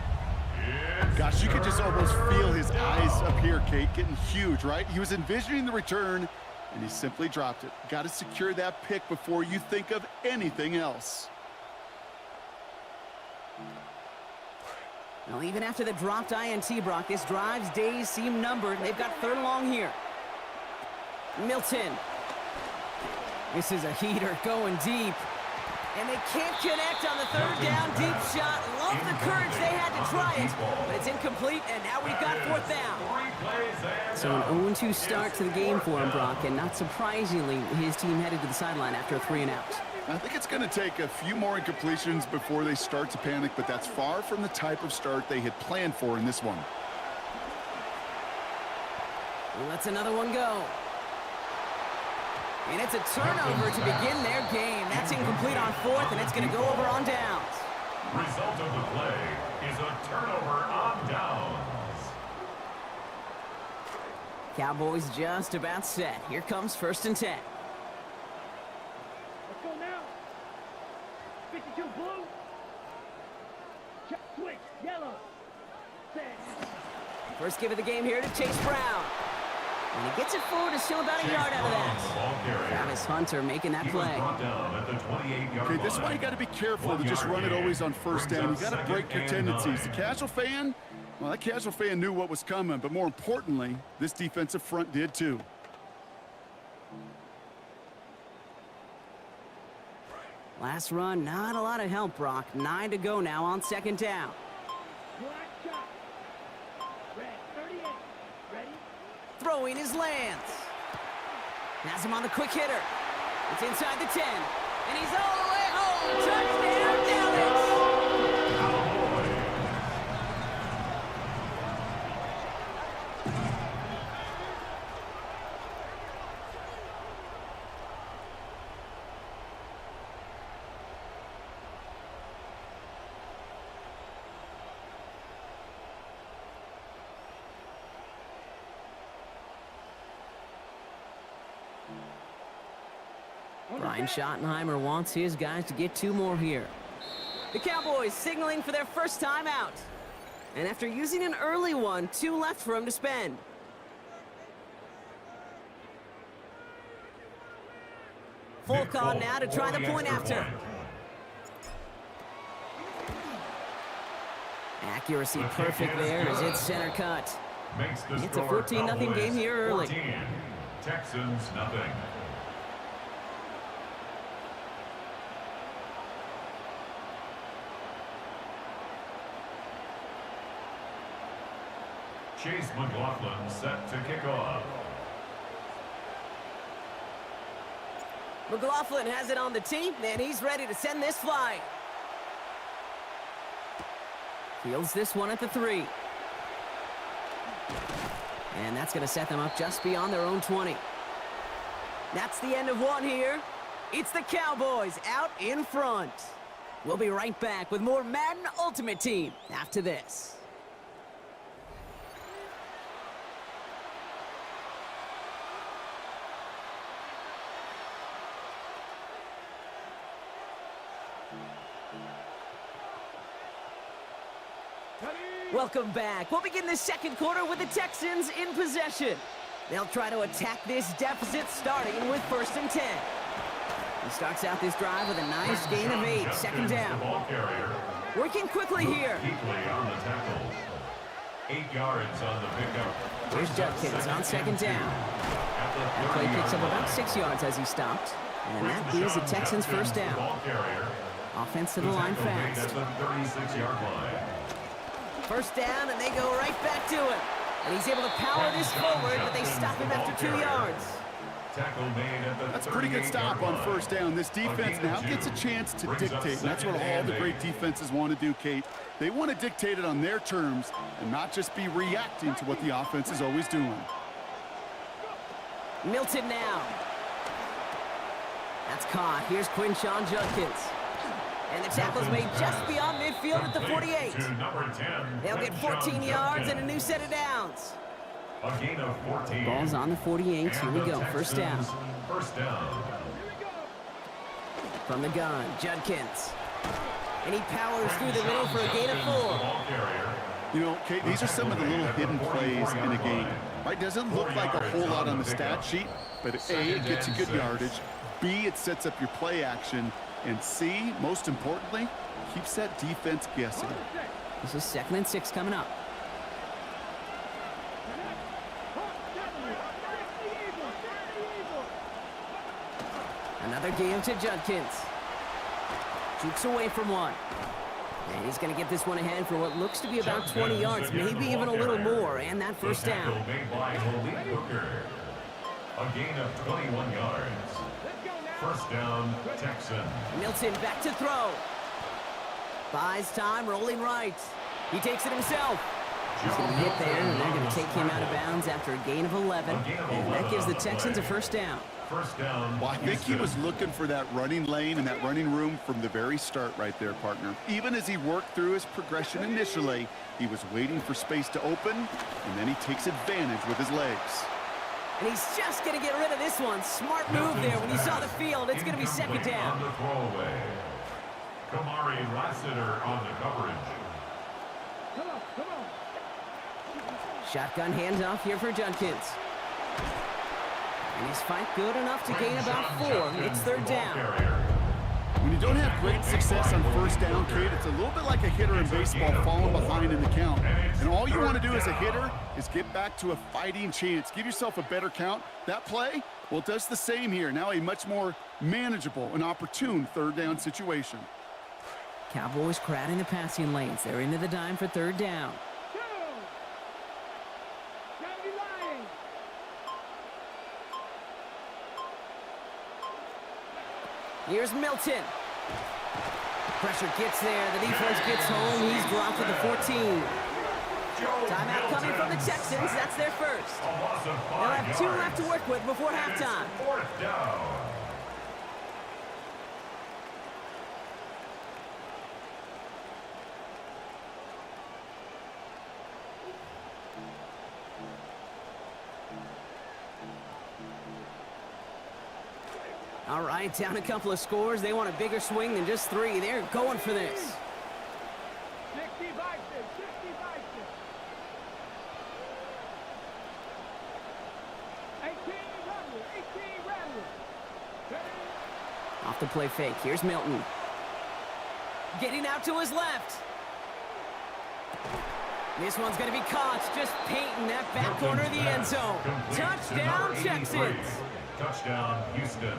Gosh, you could just almost feel his eyes up here, Kate, getting huge, right? He was envisioning the return, and he simply dropped it. Got to secure that pick before you think of anything else.
Well, even after the dropped INT, Brock, this drive's days seem numbered. They've got 3rd and long here. Milton. This is a heater going deep. And they can't connect on the 3rd down deep shot. Love the courage they had to try it, but it's incomplete, and now we've got 4th down. So an 0-2 start to the game for him, Brock, and not surprisingly, his team headed to the sideline after a 3-and-out.
I think it's going to take a few more incompletions before they start to panic, but that's far from the type of start they had planned for in this one.
Let's another one go. And it's a turnover to begin their game. That's incomplete on 4th, and it's going to go over on downs.
Result of the play is a turnover on downs.
Cowboys just about set. Here comes 1st and 10.
Let's go now. 52 blue. Check, switch, yellow. Set.
First give of the game here to Chase Brown. And he gets it forward to still about a yard out of that. Travis Hunter making that play.
Okay, this is why you got to be careful to just run it always on 1st down. You got to break your tendencies. The casual fan, well, that casual fan knew what was coming, but more importantly, this defensive front did too.
Last run, not a lot of help, Brock. 9 to go now on 2nd down. Throwing his Lance. Has him on the quick hitter. It's inside the 10. And he's all the way home. Touchdown, Dallas! Brian Schottenheimer wants his guys to get 2 more here. The Cowboys signaling for their first time out. And after using an early one, 2 left for him to spend. Full con now to try the point after. Accuracy perfect there as it's center cut. It's a 14-0 game here early.
14, Texans nothing. Chase McLaughlin set to kick off.
McLaughlin has it on the tee, and he's ready to send this flying. Fields this one at the 3. And that's going to set them up just beyond their own 20. That's the end of one here. It's the Cowboys out in front. We'll be right back with more Madden Ultimate Team after this. Welcome back. We'll begin the second quarter with the Texans in possession. They'll try to attack this deficit starting with 1st and 10. He starts out this drive with a nice gain of 8, second down. Working quickly here.
On the tackle. 8 yards on the pickup.
Here's Judkins on second down. That play picks up about 6 yards as he stopped. And that is the Texans' first down. Offense to the line fast.
36-yard line.
First down, and they go right back to it. And he's able to power this forward, but they stop him after 2 yards.
That's a pretty good stop on first down. This defense now gets a chance to dictate. And that's what all the great defenses want to do, Kate. They want to dictate it on their terms and not just be reacting to what the offense is always doing.
Milton now. That's caught. Here's Quinshawn Judkins. And the tackle's made just beyond midfield at the 48. They'll get 14 yards and a new set of downs.
A gain of 14.
Ball's on the 48. Here we go. First down.
First down.
From the gun, Judkins. And he powers through the middle for a gain of 4.
You know, Kate, these are some of the little hidden plays in a game. Right? Doesn't look like a whole lot on the stat sheet, but A, it gets you good yardage. B, it sets up your play action. And C, most importantly, keeps that defense guessing.
This is 2nd and 6 coming up. Another game to Judkins. Jukes away from one. And he's going to get this one ahead for what looks to be about 20 yards, maybe even a little more, and that first down.
A gain of 21 yards. First down, Texan.
Milton back to throw. Buys time, rolling right. He takes it himself. He's going to hit there, and they're going to take him out of bounds after a gain of 11. And that gives the Texans a first down.
First down.
Well, I think he was looking for that running lane and that running room from the very start right there, partner. Even as he worked through his progression initially, he was waiting for space to open, and then he takes advantage with his legs.
And he's just going to get rid of this one. Smart move there when you saw the field. It's going to be second down.
On the throwaway. Kamari Lassiter on the coverage.
Come on.
Shotgun handoff here for Judkins. And he's fight good enough to gain about 4. It's third down.
When you don't have great success on first down, Kate, it's a little bit like a hitter in baseball falling behind in the count. And all you want to do as a hitter is get back to a fighting chance. Give yourself a better count. That play, well, it does the same here. Now a much more manageable and opportune third down situation.
Cowboys crowding the passing lanes. They're into the dime for third down. Here's Milton. Pressure gets there. The defense gets home. He's dropped to the 14. Timeout coming from the Texans. That's their first. They'll have 2 left to work with before halftime.
Fourth down.
All right, down a couple of scores. They want a bigger swing than just 3. They're going for this.
60 Vikings, 60 Vikings. 18 Redwood.
Off the play fake. Here's Milton. Getting out to his left. This one's going to be caught. Just painting that back corner of the end zone. Touchdown, Texans.
Touchdown, Houston.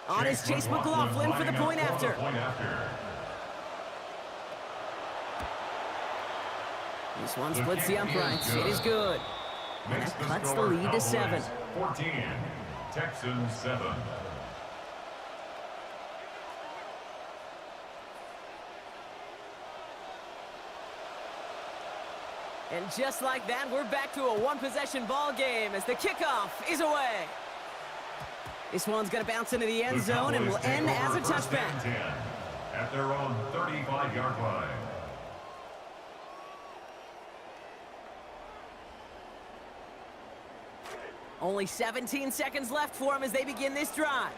On is Chase McLaughlin for the point after. This one splits the uprights. It is good. And that cuts the lead to 7.
14, Texans 7.
And just like that, we're back to a one-possession ball game as the kickoff is away. This one's going to bounce into the end zone and will end as a touchback.
At their own 35-yard line.
Only 17 seconds left for them as they begin this drive.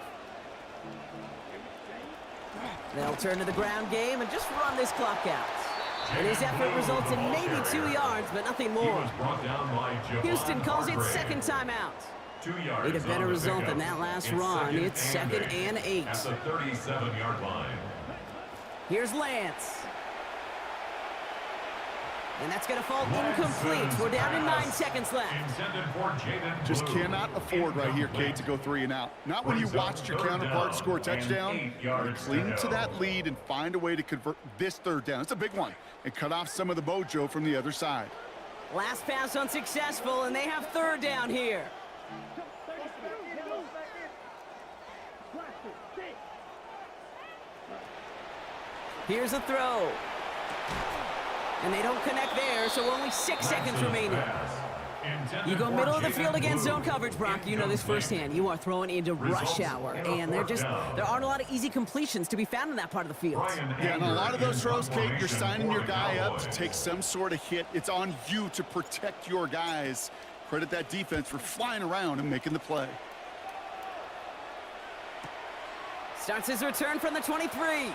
They'll turn to the ground game and just run this clock out. And his effort results in maybe 2 yards, but nothing more. Houston calls it second timeout.
2 yards.
Need a better result than that last run. It's 2nd and 8.
At the 37-yard line.
Here's Lance. And that's going to fall incomplete. We're down to 9 seconds left.
Just cannot afford right here, Kate, to go 3 and out. Not when you watched your counterpart score a touchdown. Cling to that lead and find a way to convert this 3rd down. It's a big one. And cut off some of the mojo from the other side.
Last pass unsuccessful, and they have 3rd down here. Here's a throw. And they don't connect there, so only 6 seconds remaining. You go middle of the field against zone coverage, Brock. You know this firsthand. You are throwing into rush hour, and there aren't a lot of easy completions to be found in that part of the field.
Yeah, and a lot of those throws, Kate, you're signing your guy up to take some sort of hit. It's on you to protect your guys. Credit that defense for flying around and making the play.
Starts his return from the 23.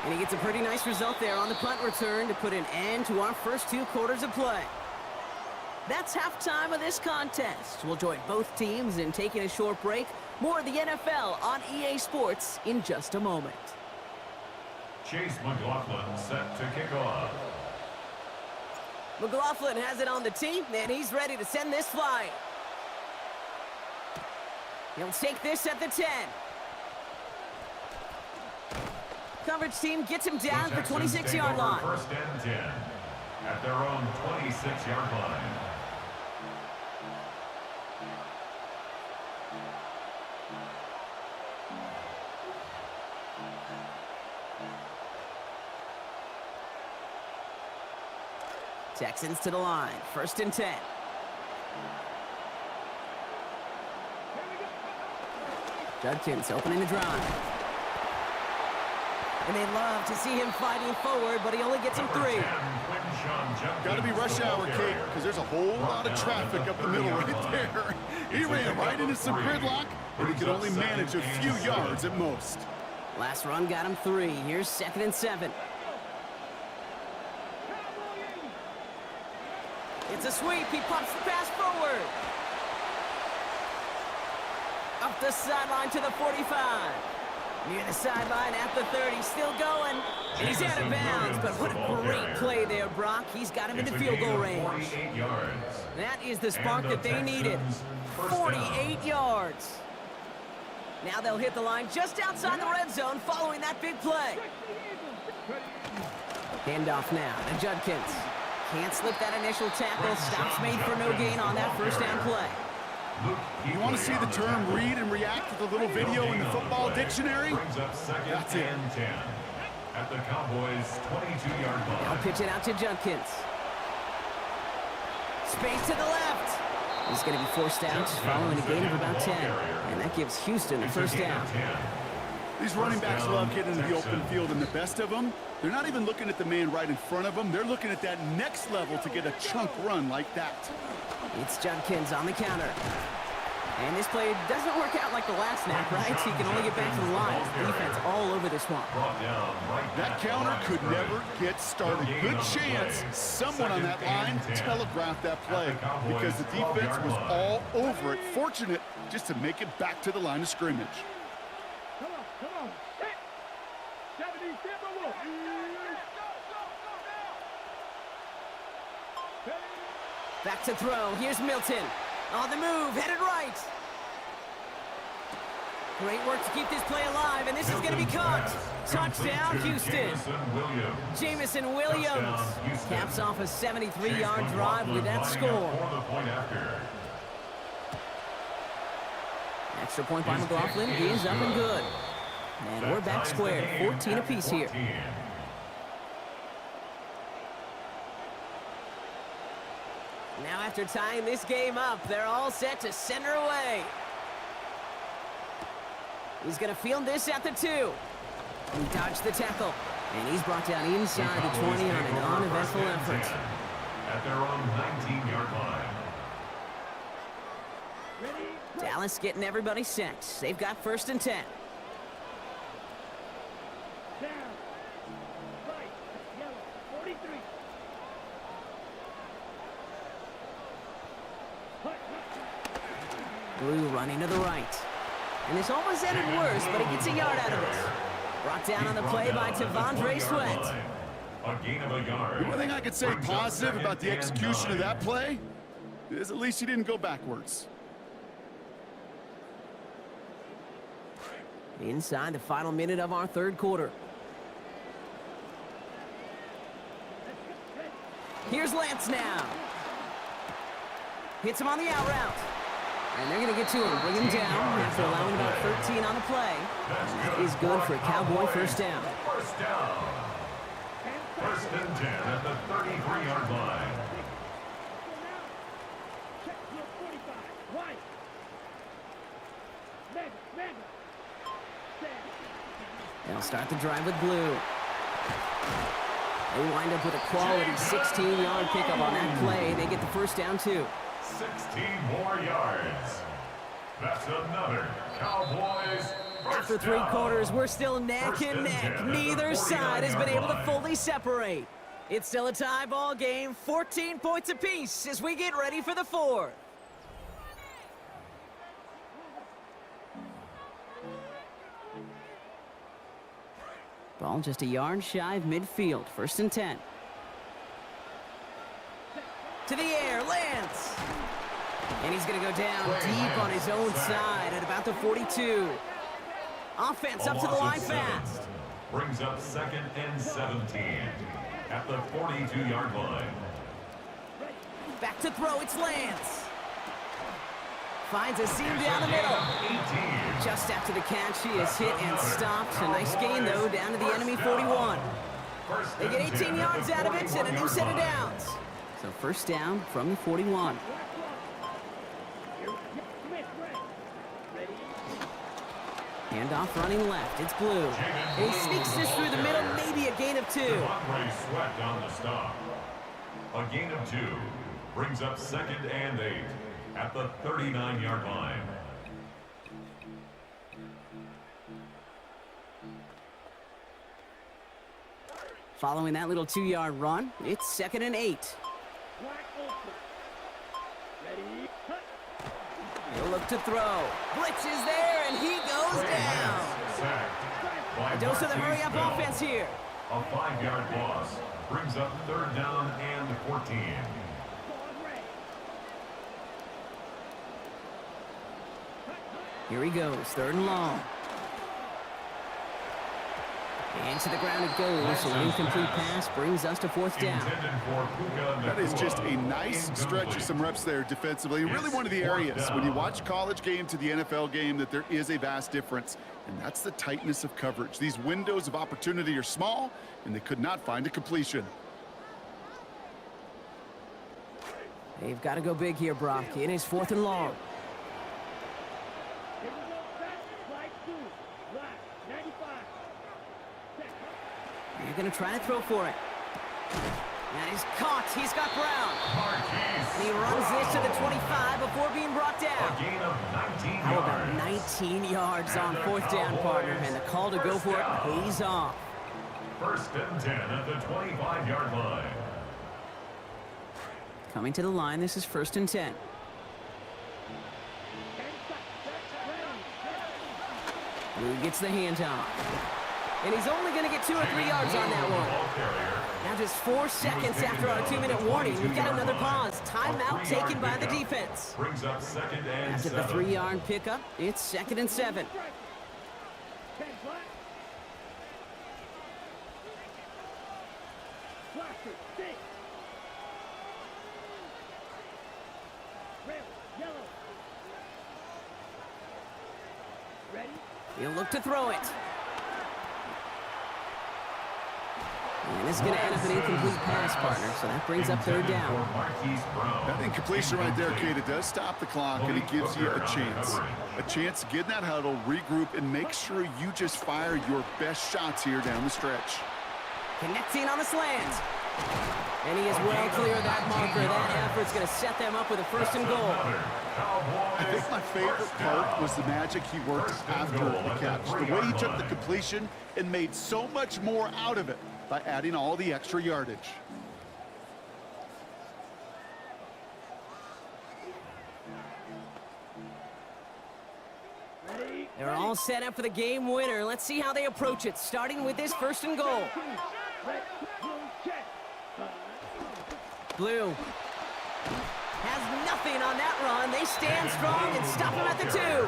And he gets a pretty nice result there on the punt return to put an end to our first 2 quarters of play. That's halftime of this contest. We'll join both teams in taking a short break. More of the NFL on EA Sports in just a moment.
Chase McLaughlin set to kick off.
McLaughlin has it on the tee, and he's ready to send this flying. He'll take this at the 10. Coverage team gets him down for 26-yard line.
1st and 10 at their own 26-yard line.
Texans to the line. 1st and 10. Judkins opening the drive. And they love to see him fighting forward, but he only gets him 3.
Got to be rush hour, Kate, because there's a whole lot of traffic up the middle right there. He ran right into some gridlock, and he could only manage a few yards at most.
Last run got him 3. Here's 2nd and 7. It's a sweep. He pops the pass forward. Up the sideline to the 45. Near the sideline at the 30. Still going. And he's out of bounds. But what a great play there, Brock. He's got him into field goal range. That is the spark that they needed. 48 yards. Now they'll hit the line just outside the red zone following that big play. Handoff now to Judkins. Can't slip that initial tackle. Stops made for no gain on that 1st down play.
You want to see the term read and react with a little video in the football dictionary? That's it.
At the Cowboys' 22-yard line.
Now pitch it out to Judkins. Space to the left. He's going to be forced out following a gain of about 10. And that gives Houston the first down.
These running backs love getting into the open field, and the best of them, they're not even looking at the man right in front of them. They're looking at that next level to get a chunk run like that.
It's Judkins on the counter. And this play doesn't work out like the last snap, right? He can only get back to the line. Defense all over this one.
That counter could never get started. Good chance someone on that line telegraphed that play because the defense was all over it. Fortunate just to make it back to the line of scrimmage.
Come on. Hit. 70 Timberwolves.
Back to throw. Here's Milton. On the move, headed right. Great work to keep this play alive, and this is going to be caught. Touchdown, Houston. Jamison Williams caps off a 73-yard drive with that score. Extra point by McLaughlin is up and good. And we're back square, 14 apiece here. Now after tying this game up, they're all set to send her away. He's going to field this at the 2. He dodged the tackle. And he's brought down inside the 20 on an uneventful effort.
At their own 19-yard line.
Dallas getting everybody set. They've got 1st and 10.
Down. Right. Yellow. 43.
Blue running to the right. And this almost ended worse, but he gets a yard out of it. Brought down on the play by Tavondre Sweat.
A gain of a yard.
The one thing I could say positive about the execution of that play is at least he didn't go backwards.
Inside the final minute of our 3rd quarter. Here's Lance now. Hits him on the out route. And they're going to get to him, bring him down after allowing about 13 on the play. And that is good for a Cowboy first down.
First down. 1st and 10 at the 33-yard line.
Check your 45. Right. Mega.
They'll start the drive with Blue. They wind up with a quality 16-yard pickup on that play. They get the first down, too.
16 more yards. That's another Cowboys first
After 3
down.
quarters, we're still neck
First
and
and
neck.
10 at the
Neither side has been
49-yard
able to
line.
fully separate. It's still a tie ball game, 14 points apiece as we get ready for the 4th. Ball just a yard shy of midfield, 1st and 10. To the air, Lance. And he's going to go down deep on his own side at about the 42. Offense up to the line fast.
Brings up 2nd and 17 at the 42-yard line.
Back to throw, it's Lance. Finds a seam down the middle.
18.
Just after the catch, he is hit and stopped. A nice gain, though, down to the enemy 41. They get 18 yards out of it and a new set of downs. So first down from the 41. Handoff running left. It's Blue. He sneaks this through the middle, maybe a gain of 2.
Tavondre Sweat on the stop. A gain of 2 brings up 2nd and 8 at the 39-yard line.
Following that little 2-yard run, it's 2nd and 8. He'll look to throw. Blitz is there, and he goes down. A dose of the hurry-up offense here.
A 5-yard loss brings up 3rd down and 14.
Here he goes, 3rd and long. And to the ground it goes, so an incomplete pass brings us to 4th down.
That is just a nice stretch of some reps there defensively. Really one of the areas when you watch college game to the NFL game that there is a vast difference, and that's the tightness of coverage. These windows of opportunity are small, and they could not find a completion.
They've got to go big here, Brock. It is 4th and long.
Here we go, set, slide 2, left, 95. Set.
They're going to try to throw for it. And he's caught. He's got Brown. And he runs this to the 25 before being brought
A
down.
gain of 19
How about
yards.
19 yards on 4th down, partner? And the call to go for it pays off.
1st and 10 at the 25-yard line.
Coming to the line, this is 1st and 10. Blue gets the handoff. And he's only going to get 2 or 3 yards on that one.
Ball carrier.
Now just 4 seconds after our 2-minute warning, we've got another pause. Timeout taken by the defense.
Brings up 2nd and
After the
7.
3-yard pickup, it's 2nd and 7.
10 flat. Blaster, 6. Red, yellow. Ready?
He'll look to throw it. And this is going to end up an incomplete pass, partner, so that brings up 3rd down.
That incompletion right there, Kate, it does stop the clock, and it gives you a chance. A chance to get in that huddle, regroup, and make sure you just fire your best shots here down the stretch.
Connecting on the slant. And he is well clear of that marker. That effort's going to set them up with a 1st and goal.
I think my favorite part was the magic he worked after the catch. The way he took the completion and made so much more out of it by adding all the extra yardage.
Ready?
They're all set up for the game winner. Let's see how they approach it, starting with this 1st and goal.
Red, blue, check.
Blue has nothing on that run. They stand strong and stop him at the 2.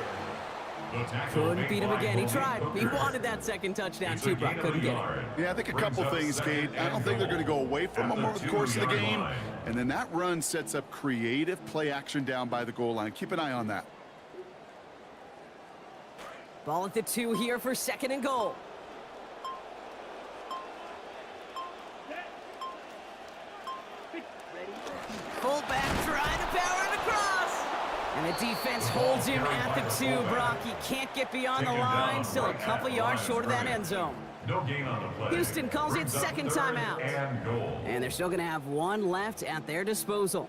Couldn't beat him again. He tried. He wanted that 2nd touchdown too, Brock. Couldn't get it.
Yeah, I think a couple things, Kate. I don't think they're going to go away from him over the course of the game. And then that run sets up creative play action down by the goal line. Keep an eye on that.
Ball at the 2 here for 2nd and goal. Fullback trying to power it across. And the defense holds him at the 2, Brock. He can't get beyond the line. Still a couple yards short of that end zone.
No gain on the play.
Houston calls it 2nd timeout.
And goal.
And they're still going to have 1 left at their disposal.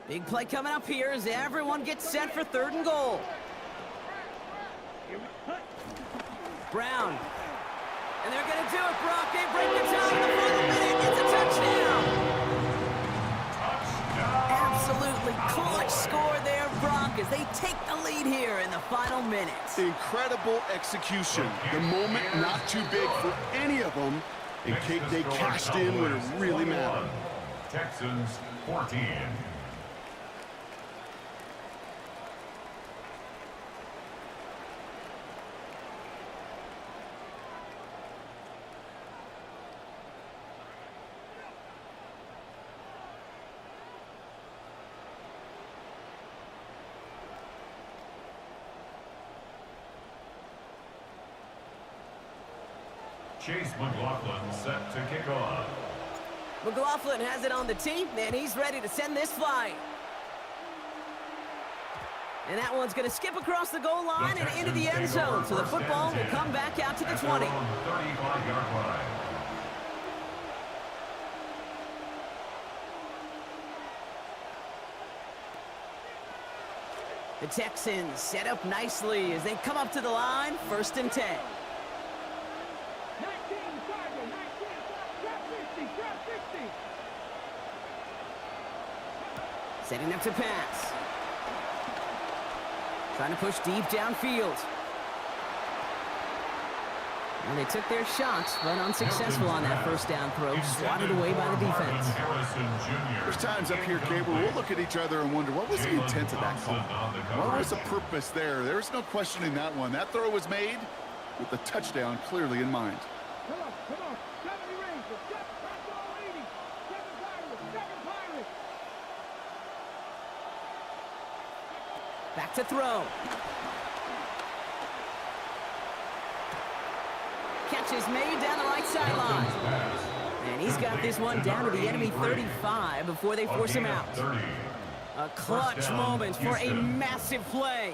Big play coming up here as everyone gets set for 3rd and goal. Brown. And they're going to do it, Brock. They break the tie in the final minute. It's a touchdown. Absolutely clutch score there, Brock, as they take the lead here in the final minutes.
Incredible execution. The moment not too big for any of them. And Kate, they cashed in when it really mattered.
Texans 14. Chase McLaughlin set to kick off.
McLaughlin has it on the tee, and he's ready to send this flying. And that one's going to skip across the goal line and into the end zone, so the football will come back out to the 20.
35-yard line.
The Texans set up nicely as they come up to the line, 1st and 10.
19, Cardinal, 19, drop 50, drop 50.
Setting up to pass. Trying to push deep downfield. And they took their shots, but unsuccessful on that 1st down throw, swatted away by the defense.
There's times up here, Kate, where we'll look at each other and wonder, what was the intent of that call? What was the purpose there? There's no questioning that one. That throw was made with the touchdown clearly in mind.
Come on, 70 Rangers, 7 Pirates, 7 Pirates.
Back to throw. Catch is made down the right sideline. And he's got this one down to the enemy 35 before they force him out. A clutch moment for a massive play.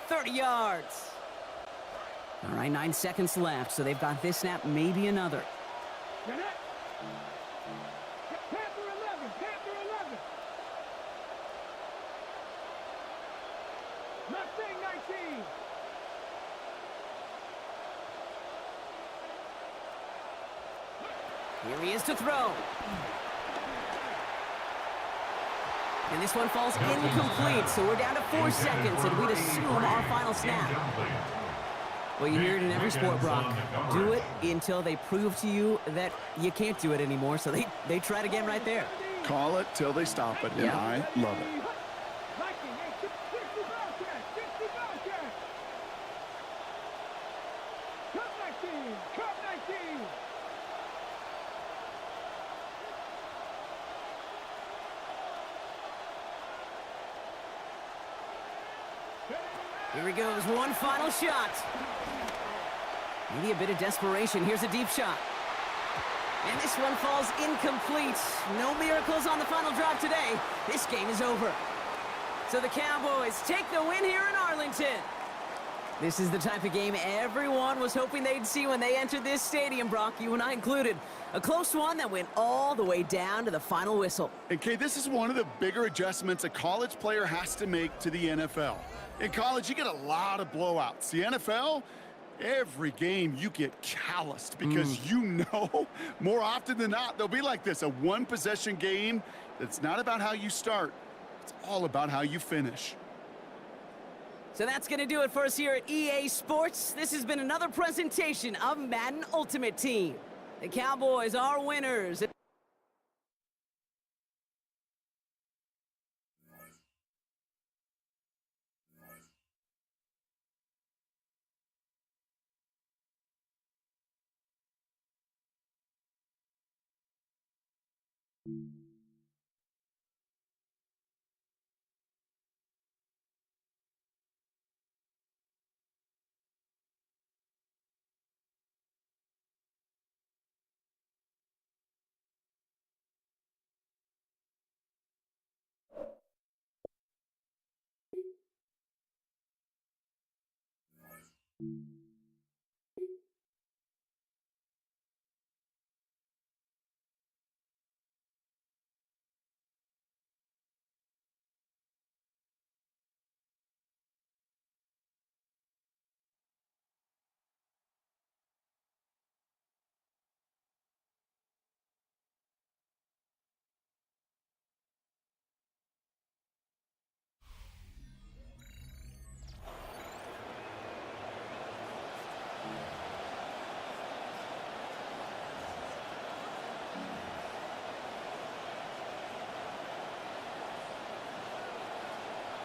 30 yards. All right, 9 seconds left, so they've got this snap, maybe another.
Panther 11, Panther 11. Mustang 19.
Here he is to throw. And this one falls incomplete, so we're down to 4 seconds, and we'd assume our final snap. Well, you hear it in every sport, Brock. Do it until they prove to you that you can't do it anymore, so they try it again right there.
Call it till they stop it, and
Yeah.
I love it.
Viking, hey, 60 Bobcats, 60 Bobcats. Cup 19, Cup 19.
Here he goes, one final shot. Maybe a bit of desperation. Here's a deep shot. And this one falls incomplete. No miracles on the final drive today. This game is over. So the Cowboys take the win here in Arlington. This is the type of game everyone was hoping they'd see when they entered this stadium, Brock, you and I included. A close one that went all the way down to the final whistle.
And Kay, this is one of the bigger adjustments a college player has to make to the NFL. In college, you get a lot of blowouts. The NFL, every game you get calloused because you know more often than not they'll be like this, a one-possession game that's not about how you start. It's all about how you finish.
So that's going to do it for us here at EA Sports. This has been another presentation of Madden Ultimate Team. The Cowboys are winners.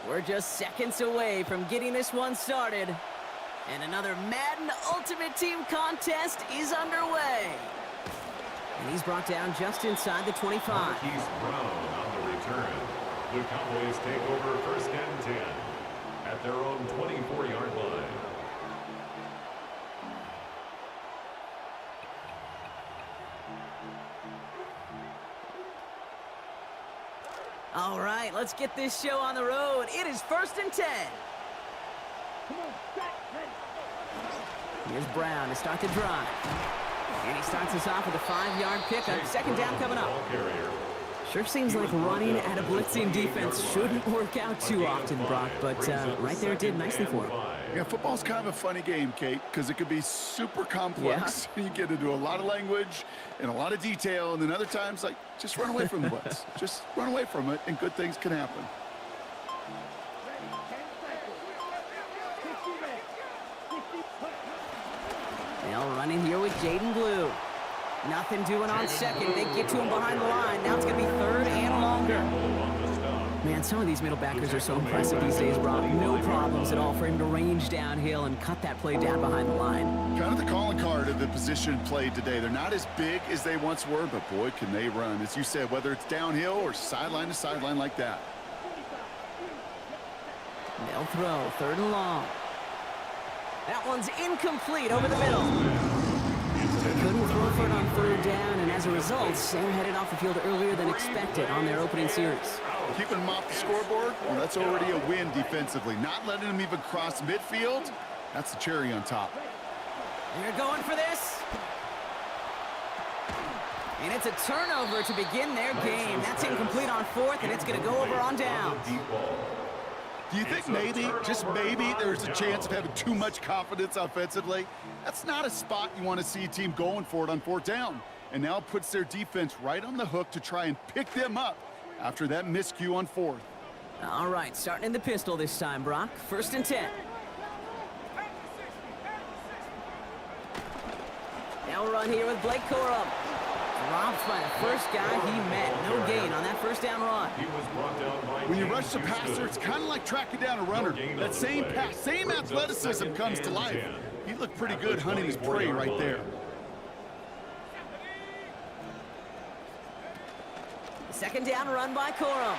We're just seconds away from getting this one started. And another Madden Ultimate Team contest is underway. And he's brought down just inside the 25.
Marquise Brown on the return. The Cowboys take over first and 10 at their own 24-yard line.
All right, let's get this show on the road. It is first and 10.
Come on, set, ready.
Here's Brown to start the drive. And he starts us off with a 5-yard pickup. Second down coming up. Sure seems like running at a blitzing defense shouldn't work out too often, Brock, but right there it did nicely for him.
Yeah, football's kind of a funny game, Kate, because it could be super complex. Yeah. You get into a lot of language and a lot of detail, and then other times, like, just run away from the blitz. Just run away from it, and good things can happen.
Ready, 10 seconds. 60 ready. 60 push.
They'll run in here with Jaden Blue. Nothing doing on second. They get to him behind the line. Now it's going to be third and longer. Man, some of these middle backers are so impressive these days, Brock. No problems at all for him to range downhill and cut that play down behind the line.
Kind of the calling card of the position played today. They're not as big as they once were, but boy, can they run. As you said, whether it's downhill or sideline to sideline like that.
They'll throw, 3rd and long. That one's incomplete over the middle. They couldn't throw for it on 3rd down, and as a result, they're headed off the field earlier than expected on their opening series.
Keeping them off the scoreboard, well, that's already a win defensively. Not letting them even cross midfield, that's the cherry on top.
They're going for this. And it's a turnover to begin their game. That's incomplete on 4th, and it's going to go over on downs.
Do you think maybe, just maybe, there's a chance of having too much confidence offensively? That's not a spot you want to see a team going for it on 4th down. And now it puts their defense right on the hook to try and pick them up after that miscue on 4th.
All right, starting in the pistol this time, Brock. 1st and 10. They'll run here with Blake Corum. Dropped by the first guy he met. No gain on that 1st down run.
When you rush the passer, it's kind of like tracking down a runner. That same pass, same athleticism comes to life. He looked pretty good hunting his prey right there.
Second down run by Corum.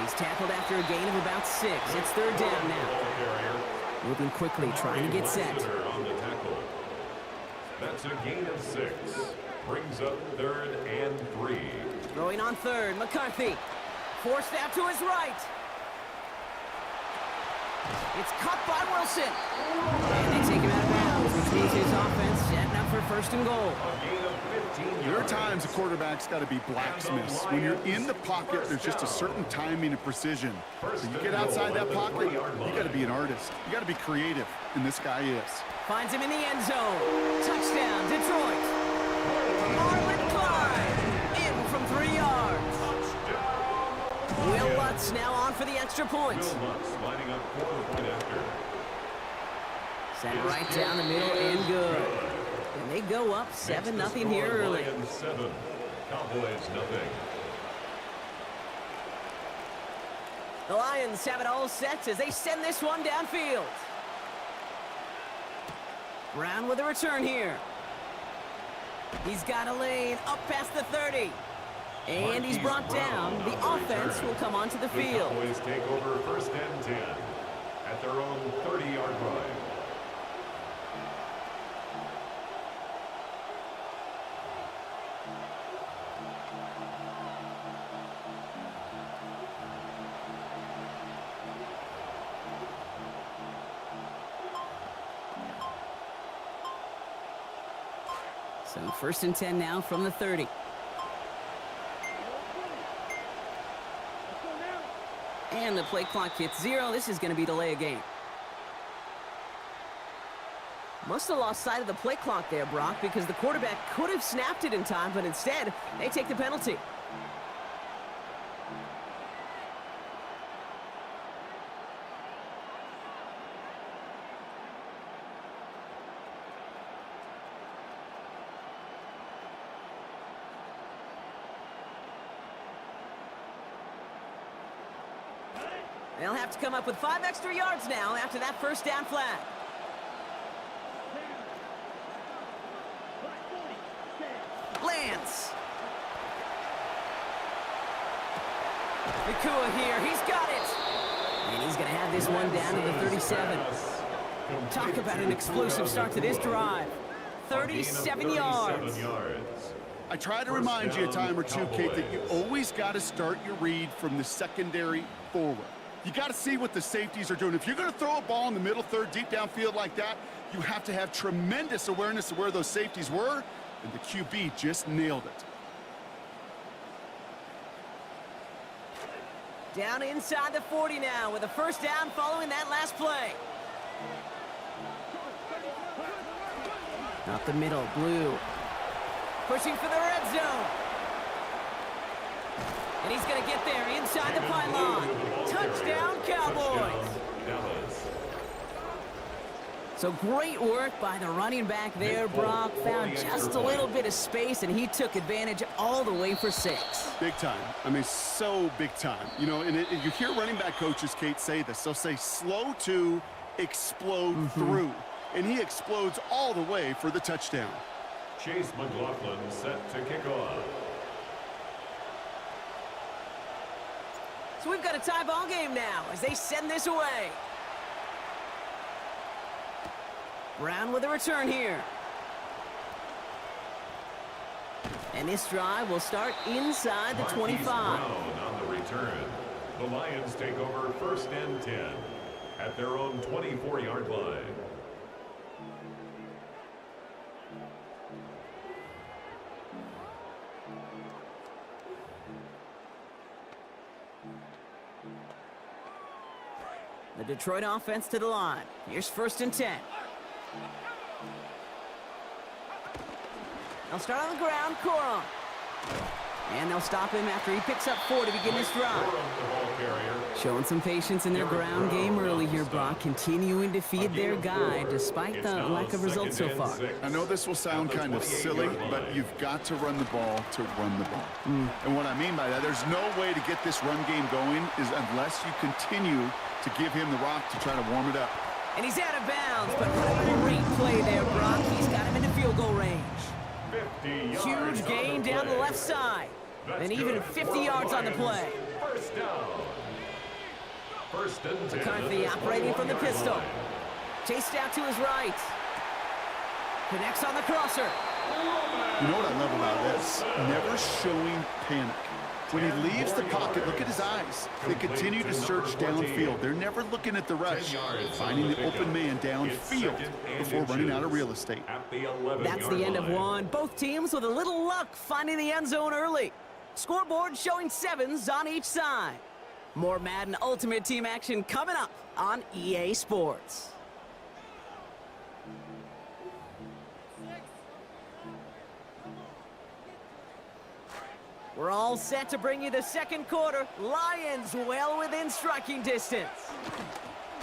He's tackled after a gain of about 6. It's 3rd down now. Moving quickly, trying to get set.
That's a gain of 6. Brings up 3rd and 3.
Throwing on 3rd, McCarthy. Forced out to his right. It's cut by Wilson. And they take him out of bounds, which means his offense setting up for 1st and goal.
There are times a quarterback's got to be blacksmiths. When you're in the pocket, there's just a certain timing and precision. So you get outside that pocket, you got to be an artist. You got to be creative, and this guy is.
Finds him in the end zone. Touchdown, Detroit. Marlon Clyde in from 3 yards. Will Lutz now on for the extra point.
Lining up for the point after.
Sent right down the middle and good. And they go up 7-0 here early.
Lions 7, Cowboys 0.
The Lions have it all set as they send this one downfield. Brown with a return here. He's got a lane up past the 30. And he's brought down. The offense will come onto the field.
The Cowboys take over 1st and 10 at their own 30-yard line.
So 1st and 10 now from the 30. And the play clock hits 0. This is going to be delay of game. Must have lost sight of the play clock there, Brock, because the quarterback could have snapped it in time, but instead, they take the penalty. They'll have to come up with 5 extra yards now after that 1st down flag. Lance. Nakua here. He's got it. And he's going to have this one down to the 37. Talk about an explosive start to this drive. 37 yards.
I try to remind you a time or two, Kate, that you always got to start your read from the secondary forward. You got to see what the safeties are doing. If you're going to throw a ball in the middle third, deep downfield like that, you have to have tremendous awareness of where those safeties were, and the QB just nailed it.
Down inside the 40 now with a 1st down following that last play. Up the middle, Blue. Pushing for the red zone. And he's going to get there inside the pylon. Touchdown, Cowboys. So great work by the running back there, Brock. Found just a little bit of space, and he took advantage all the way for 6.
Big time. I mean, so big time. You know, and you hear running back coaches, Kate, say this. They'll say slow to explode through. And he explodes all the way for the touchdown.
Chase McLaughlin set to kick off.
So we've got a tie ball game now as they send this away. Brown with a return here. And this drive will start inside the 25.
Brown on the return. The Lions take over 1st and 10 at their own 24-yard line.
The Detroit offense to the line. Here's 1st and 10. They'll start on the ground, Corum. And they'll stop him after he picks up 4 to begin this drive. Showing some patience in their ground game early here, Brock. Continuing to feed their guy despite the lack of results so far.
I know this will sound kind of silly, but you've got to run the ball to run the ball. And what I mean by that, there's no way to get this run game going is unless you continue to give him the rock to try to warm it up.
And he's out of bounds, but what a great play there, Brock. He's got him into field goal range. Huge gain down the left side. And even 50 yards on the play.
First down. 1st and 10.
McCarthy operating from the pistol. Chased out to his right. Connects on the crosser.
You know what I love about this? Never showing panic. When he leaves the pocket, look at his eyes. They continue to search downfield. They're never looking at the rush, finding the open man downfield before running out of real estate.
That's the end of one. Both teams with a little luck finding the end zone early. Scoreboard showing 7s on each side. More Madden Ultimate Team action coming up on EA Sports. We're all set to bring you the second quarter. Lions well within striking distance.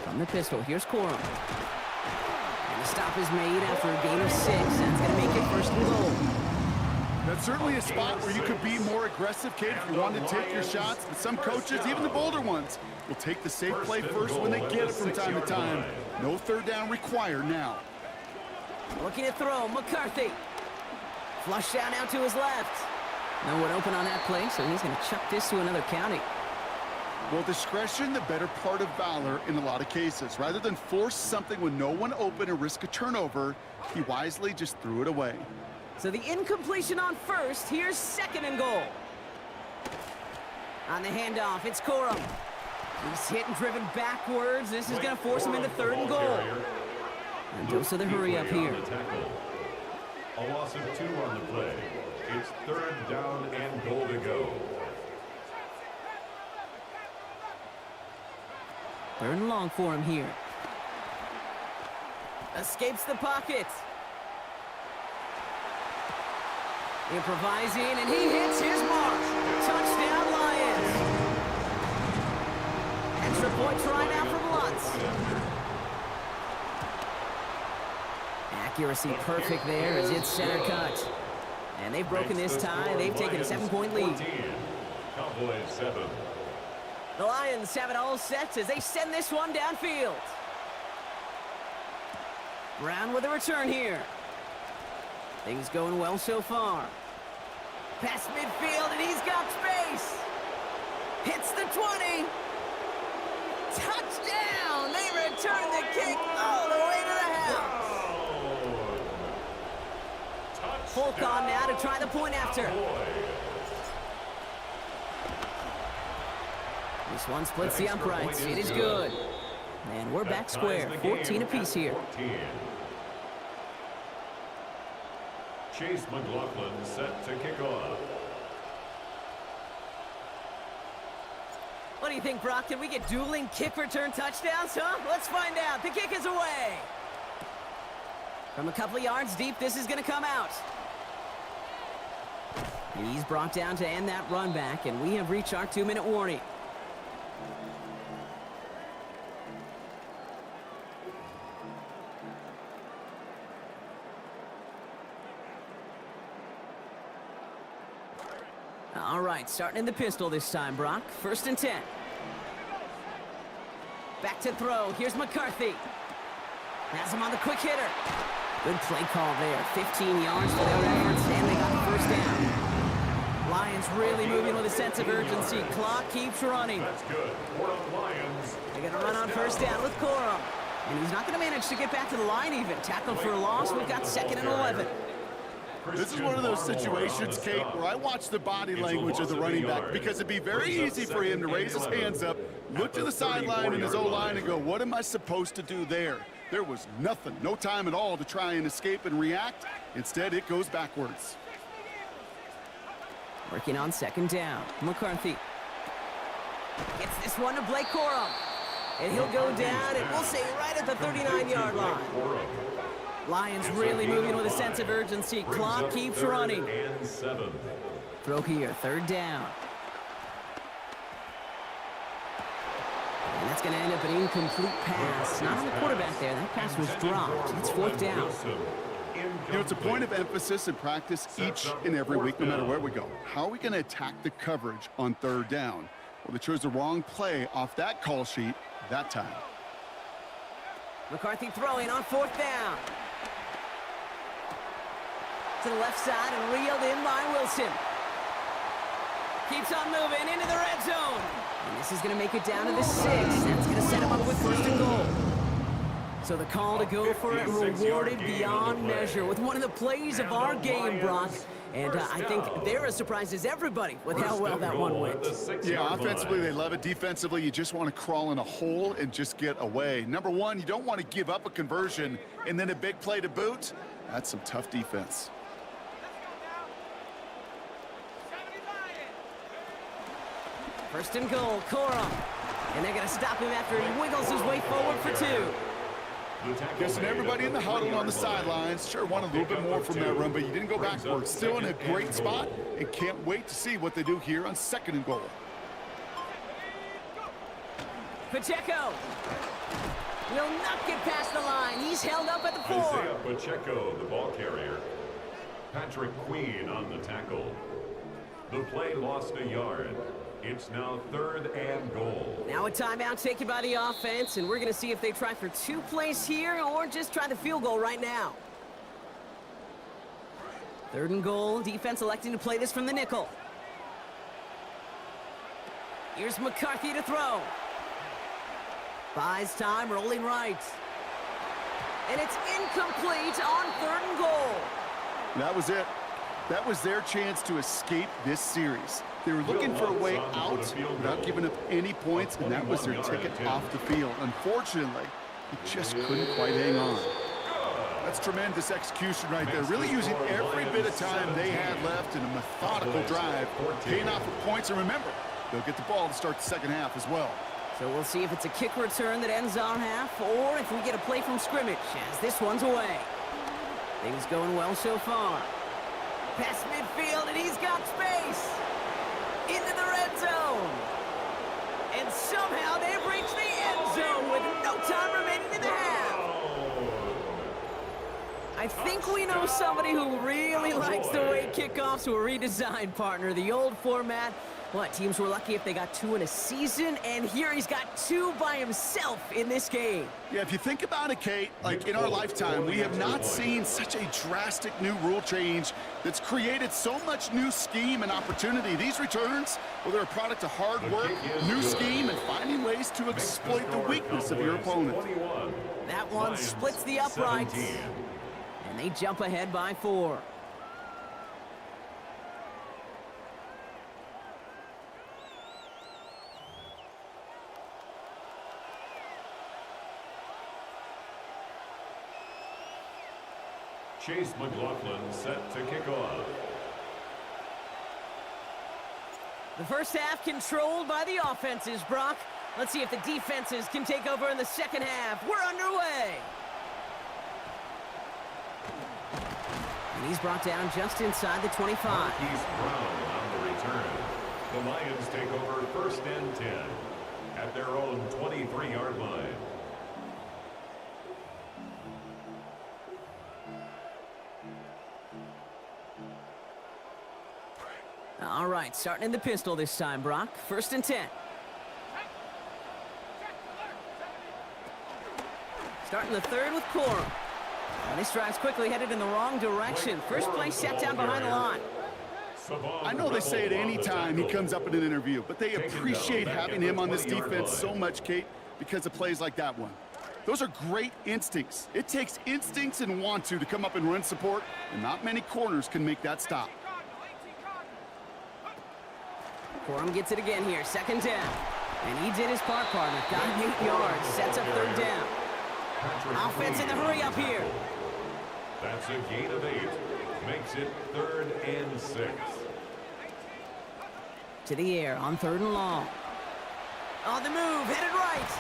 From the pistol, here's Corum. And the stop is made after a gain of 6. That's going to make it 1st and goal.
That's certainly a spot where you could be more aggressive, kid, if you want to take your shots. But some coaches, even the bolder ones, will take the safe play first when they get it from time to time. No 3rd down required now.
Looking to throw, McCarthy. Flush down out to his left. No one open on that play, so he's going to chuck this to another county.
Well, discretion, the better part of valor in a lot of cases. Rather than force something with no one open and risk a turnover, he wisely just threw it away.
So the incompletion on 1st, here's 2nd and goal. On the handoff, it's Corum. He's hit and driven backwards. This is going to force him into 3rd and goal. And goes to the hurry up here.
A loss of 2 on the play. It's 3rd down and goal to go.
3rd and long for him here. Escapes the pocket. Improvising, and he hits his mark. Touchdown, Lions. Extra point try now from Lutz. Accuracy perfect there as it's center cut. And they've broken this tie. They've taken a 7-point lead.
Cowboys 7.
The Lions have it all set as they send this one downfield. Brown with a return here. Things going well so far. Past midfield, and he's got space. Hits the 20. Touchdown! They return the kick all the way to the house. Folk on now to try the point after. This one splits the uprights. It is good. And we're back square. 14 apiece here.
Chase McLaughlin set to kick off.
What do you think, Brock? Can we get dueling kick return touchdowns, huh? Let's find out. The kick is away. From a couple of yards deep, this is going to come out. He's brought down to end that run back, and we have reached our 2-minute warning. All right, starting in the pistol this time, Brock. 1st and 10. Back to throw. Here's McCarthy. Has him on the quick hitter. Good play call there. 15 yards for their efforts, and they got the 1st down. Lions really moving with a sense of urgency. Clock keeps running.
That's good. For the Lions.
They're going to run on first down with Corum. And he's not going to manage to get back to the line even. Tackle for a loss. We've got 2nd and 11.
This is one of those situations, Kate, where I watch the body language of the running back because it'd be very easy for him to raise his hands up, look to the sideline in his O-line and go, what am I supposed to do there? There was nothing, no time at all to try and escape and react. Instead, it goes backwards.
Working on 2nd down. McCarthy gets this one to Blake Corum. And he'll go down, and we'll say right at the 39-yard line. Lions really moving with a sense of urgency. Clock keeps running. Throw here, 3rd down. And that's going to end up an incomplete pass. Not on the quarterback there. That pass was dropped. It's 4th down.
You know, it's a point of emphasis in practice each and every week, no matter where we go. How are we going to attack the coverage on 3rd down? Well, they chose the wrong play off that call sheet that time.
McCarthy throwing on 4th down. To the left side and reeled in by Wilson. Keeps on moving into the red zone. And this is going to make it down to the 6. That's going to set him up with 1st and goal. So the call to go for it rewarded beyond measure with one of the plays of our game, Brock. And I think they're as surprised as everybody with how well that one went.
Yeah, offensively, they love it. Defensively, you just want to crawl in a hole and just get away. Number one, you don't want to give up a conversion and then a big play to boot. That's some tough defense.
First and goal, Corum. And they're going to stop him after he wiggles his way forward for 2.
Guessing everybody in the huddle on the sidelines sure want a little bit more from that run, but you didn't go backwards. Still in a great spot and can't wait to see what they do here on 2nd and goal.
Pacheco will not get past the line. He's held up at the 4.
Isaiah Pacheco, the ball carrier. Patrick Queen on the tackle. The play lost a yard. It's now 3rd and goal.
Now a timeout taken by the offense, and we're going to see if they try for 2 plays here or just try the field goal right now. 3rd and goal. Defense electing to play this from the nickel. Here's McCarthy to throw. Buys time, rolling right. And it's incomplete on 3rd and goal.
That was it. That was their chance to escape this series. They were looking for a way out without giving up any points, and that was their ticket off the field. Unfortunately, he just couldn't quite hang on. That's tremendous execution right there. Really using every bit of time they had left in a methodical drive, paying off with points. And remember, they'll get the ball to start the 2nd half as well.
So we'll see if it's a kick return that ends our half or if we get a play from scrimmage as this one's away. Things going well so far. Past midfield, and he's got space. Into the red zone. And somehow they've reached the end zone with no time remaining in the half. I think we know somebody who really likes the way kickoffs were redesigned, partner. The old format. What, teams were lucky if they got 2 in a season, and here he's got 2 by himself in this game.
Yeah, if you think about it, Kate, like in our lifetime, we have not seen such a drastic new rule change that's created so much new scheme and opportunity. These returns, well, they're a product of hard work, new scheme, and finding ways to exploit the weakness of your opponent.
That one splits the uprights, and they jump ahead by 4.
Chase McLaughlin set to kick off.
The first half controlled by the offenses, Brock. Let's see if the defenses can take over in the 2nd half. We're underway. And he's brought down just inside the 25.
He's Brown on the return. The Lions take over 1st and 10 at their own 23-yard line.
All right, starting in the pistol this time, Brock. 1st and 10. Starting the 3rd with Corum. And this drive's quickly headed in the wrong direction. First play set down behind the line.
I know they say it any time he comes up in an interview, but they appreciate having him on this defense so much, Kate, because of plays like that one. Those are great instincts. It takes instincts and want to come up and run support, and not many corners can make that stop.
Corum gets it again here, second down. And he did his part, partner. Got him 8 yards, sets up third down. Offense in the hurry up here.
That's a gain of 8. Makes it 3rd and 6.
To the air on 3rd and long. On the move, headed right.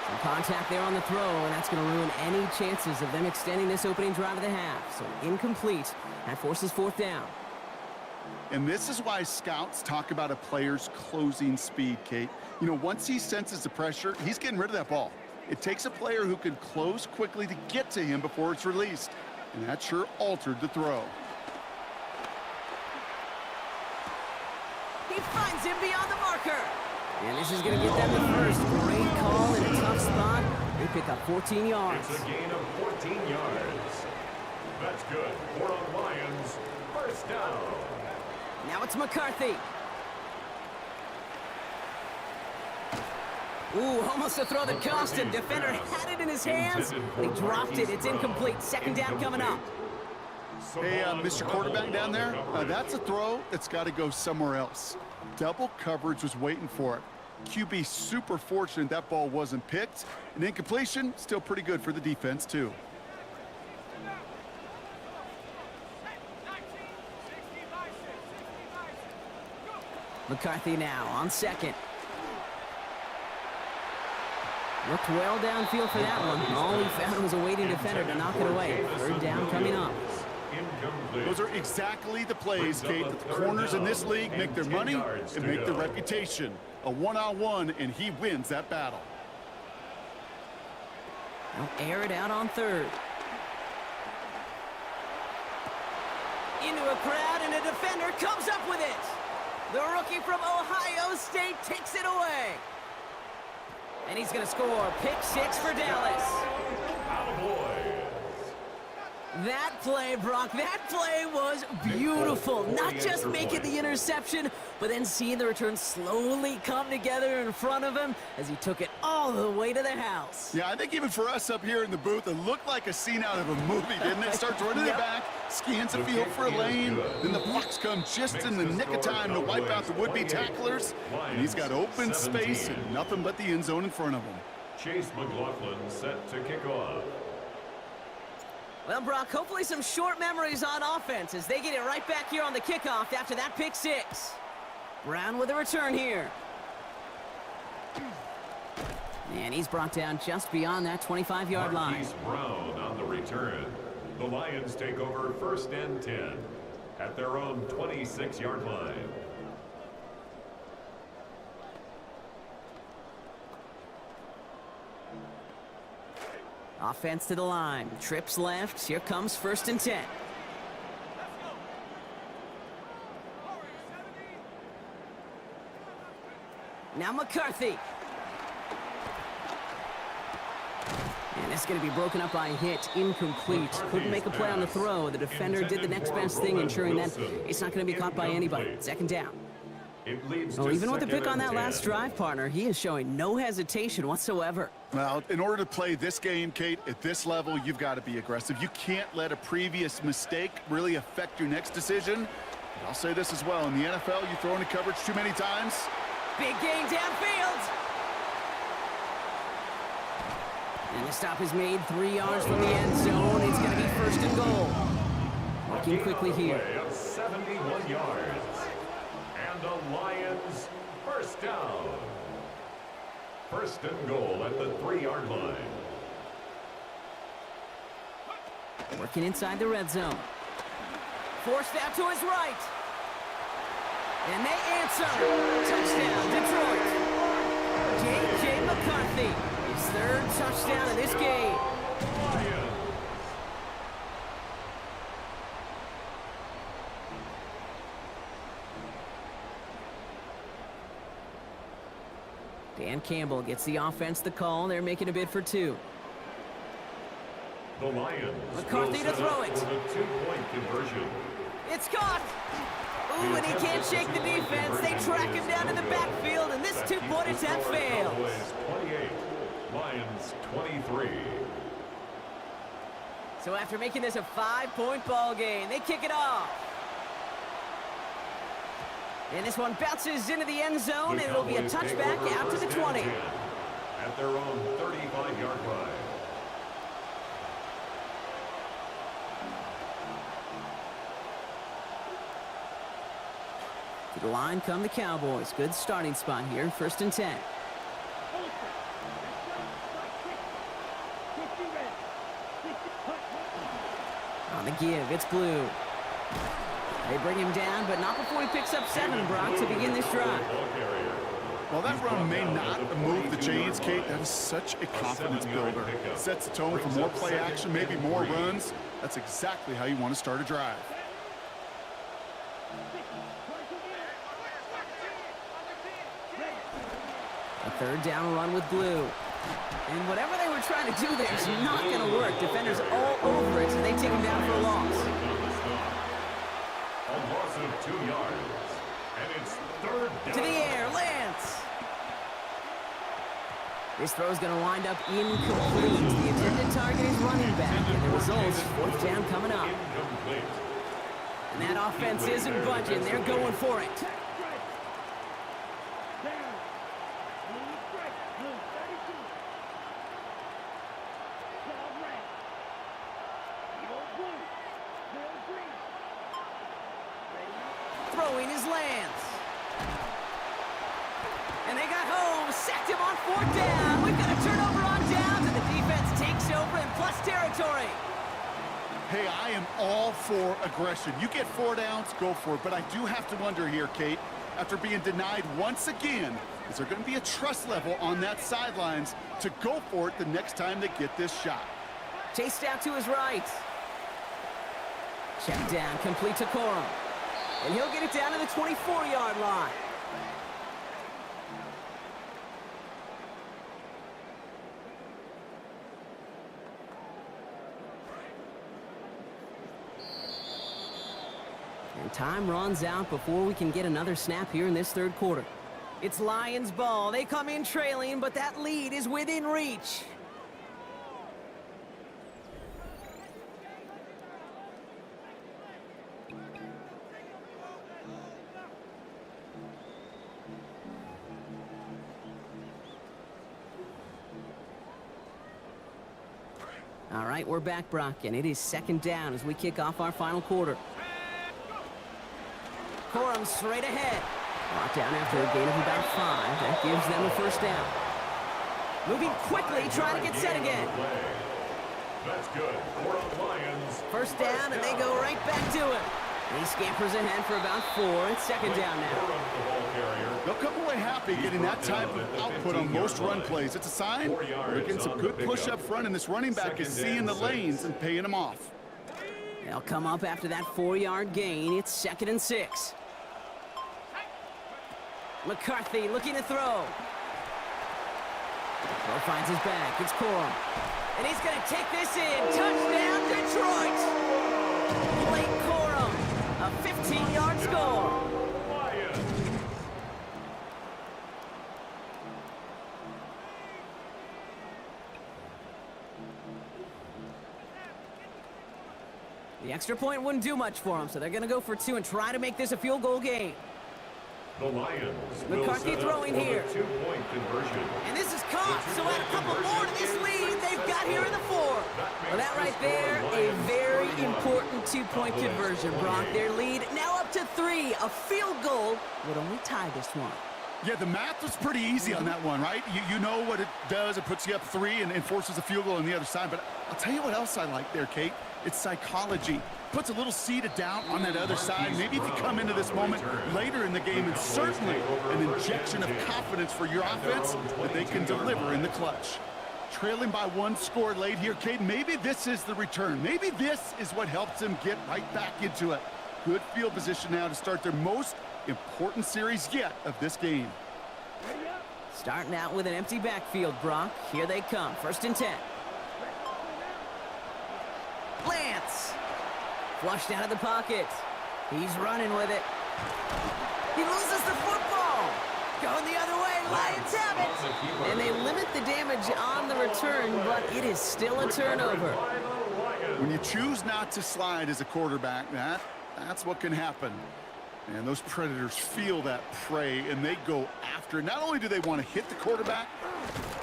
Some contact there on the throw, and that's going to ruin any chances of them extending this opening drive of the half. So incomplete. That forces 4th down.
And this is why scouts talk about a player's closing speed, Kate. You know, once he senses the pressure, he's getting rid of that ball. It takes a player who can close quickly to get to him before it's released. And that sure altered the throw.
He finds him beyond the marker. And this is going to get them the first. Great call in a tough spot. They pick up 14 yards.
It's a gain of 14 yards. That's good. For the Lions, first down.
Now it's McCarthy. Ooh, almost a throw that cost him. Defender had it in his hands. He dropped it. It's incomplete. Second down coming up.
Hey, Mr. Quarterback down there, that's a throw that's got to go somewhere else. Double coverage was waiting for it. QB super fortunate that ball wasn't picked. And incompletion, still pretty good for the defense, too.
McCarthy now on second. Looked well downfield for that one. All he found was a waiting defender to knock it away. Third down coming up.
Those are exactly the plays, Kate, that the corners in this league make their money and make their reputation. A one-on-one, and he wins that battle.
They'll air it out on third. Into a crowd, and a defender comes up with it. The rookie from Ohio State takes it away. And he's going to score. Pick 6 for Dallas. That play, Brock, that play was beautiful. Not just making the interception, but then seeing the return slowly come together in front of him as he took it all the way to the house.
Yeah, I think even for us up here in the booth, it looked like a scene out of a movie, didn't it? Starts running it back, scans the field for a lane, then the blocks come just in the nick of time to wipe out the would-be tacklers, and he's got open space and nothing but the end zone in front of him.
Chase McLaughlin set to kick off.
Well, Brock, hopefully some short memories on offense as they get it right back here on the kickoff after that pick 6. Brown with a return here. And he's brought down just beyond that 25-yard line.
Marquise Brown on the return. The Lions take over 1st and 10 at their own 26-yard line.
Offense to the line. Trips left. Here comes 1st and 10. Now McCarthy. And it's going to be broken up by a hit. Incomplete. Couldn't make a play on the throw. The defender did the next best thing, ensuring that it's not going to be caught by anybody. Second down. Oh, even with the pick on that last drive, partner, he is showing no hesitation whatsoever.
Well, in order to play this game, Kate, at this level, you've got to be aggressive. You can't let a previous mistake really affect your next decision. But I'll say this as well. In the NFL, you throw into coverage too many times.
Big gain downfield. And the stop is made 3 yards from the end zone. It's going to be 1st and goal. Working quickly here.
71 yards. And the Lions first down. 1st and goal at the 3-yard line.
Working inside the red zone. Forced out to his right. And they answer. Touchdown, Detroit. J.J. McCarthy. His 3rd touchdown of this game. Dan Campbell gets the offense the call. They're making a bid for 2.
The Lions
McCarthy to throw it.
for the 2-point conversion.
It's caught. Ooh, and he can't shake the defense. They track him down in the backfield, and this two-point attempt fails.
Cowboys 28, Lions 23.
So after making this a 5-point ball game, they kick it off. And this one bounces into the end zone, and it'll be a touchback out to the 20.
At their own 35-yard line.
To the line come the Cowboys. Good starting spot here, 1st and 10. On the give, it's Blue. They bring him down, but not before he picks up 7, Brock, to begin this drive.
Well, that run may not move the chains, Kate. That is such a confidence builder. Sets the tone for more play action, maybe more runs. That's exactly how you want to start a drive.
A 3rd down run with Blue. And whatever they were trying to do there is not going to work. Defenders all over it, so they take him down for a loss.
A loss of 2 yards. And it's 3rd down.
To the air, Lance. This throw is going to wind up incomplete. The intended target is running back, and the result's 4th down coming up.
Incomplete.
And that offense isn't budging. They're going for it. Throwing is Lance. And they got home. Sacked him on 4th down. We've got a turnover on downs, and the defense takes over in plus territory.
Hey, I am all for aggression. You get 4 downs, go for it. But I do have to wonder here, Kate, after being denied once again, is there going to be a trust level on that sidelines to go for it the next time they get this shot?
Chased out to his right. Check down, complete to Corum. And he'll get it down to the 24-yard line. And time runs out before we can get another snap here in this 3rd quarter. It's Lions ball. They come in trailing, but that lead is within reach. All right, we're back, Brock, and it is 2nd down as we kick off our final quarter. Corum straight ahead. Brought down after a gain of about 5. That gives them a 1st down. Moving quickly, trying to get set again.
That's good for the Lions.
1st down, and they go right back to it. He scampers ahead for about 4. It's 2nd down now.
They'll come away happy getting that type of output on most run plays. It's a sign they're getting some good push up front, and this running back is seeing the lanes and paying them off.
They'll come up after that 4-yard gain. It's 2nd and 6. McCarthy looking to throw. Throw finds his back. It's Corum. And he's going to take this in. Touchdown, Detroit! Blake Corum, a 15-yard score. The extra point wouldn't do much for them, so they're going to go for 2 and try to make this a field goal game.
The Lions
McCarthy throwing here.
2-point conversion.
And this is caught, so add a couple more to this lead they've got here in the 4. Well, that right there, a very important 2-point conversion, Brock. Their lead now up to 3. A field goal would only tie this one.
Yeah, the math was pretty easy on that one, right? You know what it does. It puts you up 3 and forces a field goal on the other side. But I'll tell you what else I like there, Kate. It's psychology. Puts a little seed of doubt on that other side. Maybe if you come into this moment later in the game, it's certainly an injection of confidence for your offense that they can deliver in the clutch. Trailing by 1 score late here, Kate. Maybe this is the return. Maybe this is what helps them get right back into it. Good field position now to start their most important series yet of this game.
Starting out with an empty backfield, Brock. Here they come. 1st and 10. Lance. Flushed out of the pocket. He's running with it. He loses the football. Going the other way, Lions have it. And they limit the damage on the return, but it is still a turnover.
When you choose not to slide as a quarterback, that's what can happen. And those Predators feel that prey, and they go after. Not only do they want to hit the quarterback,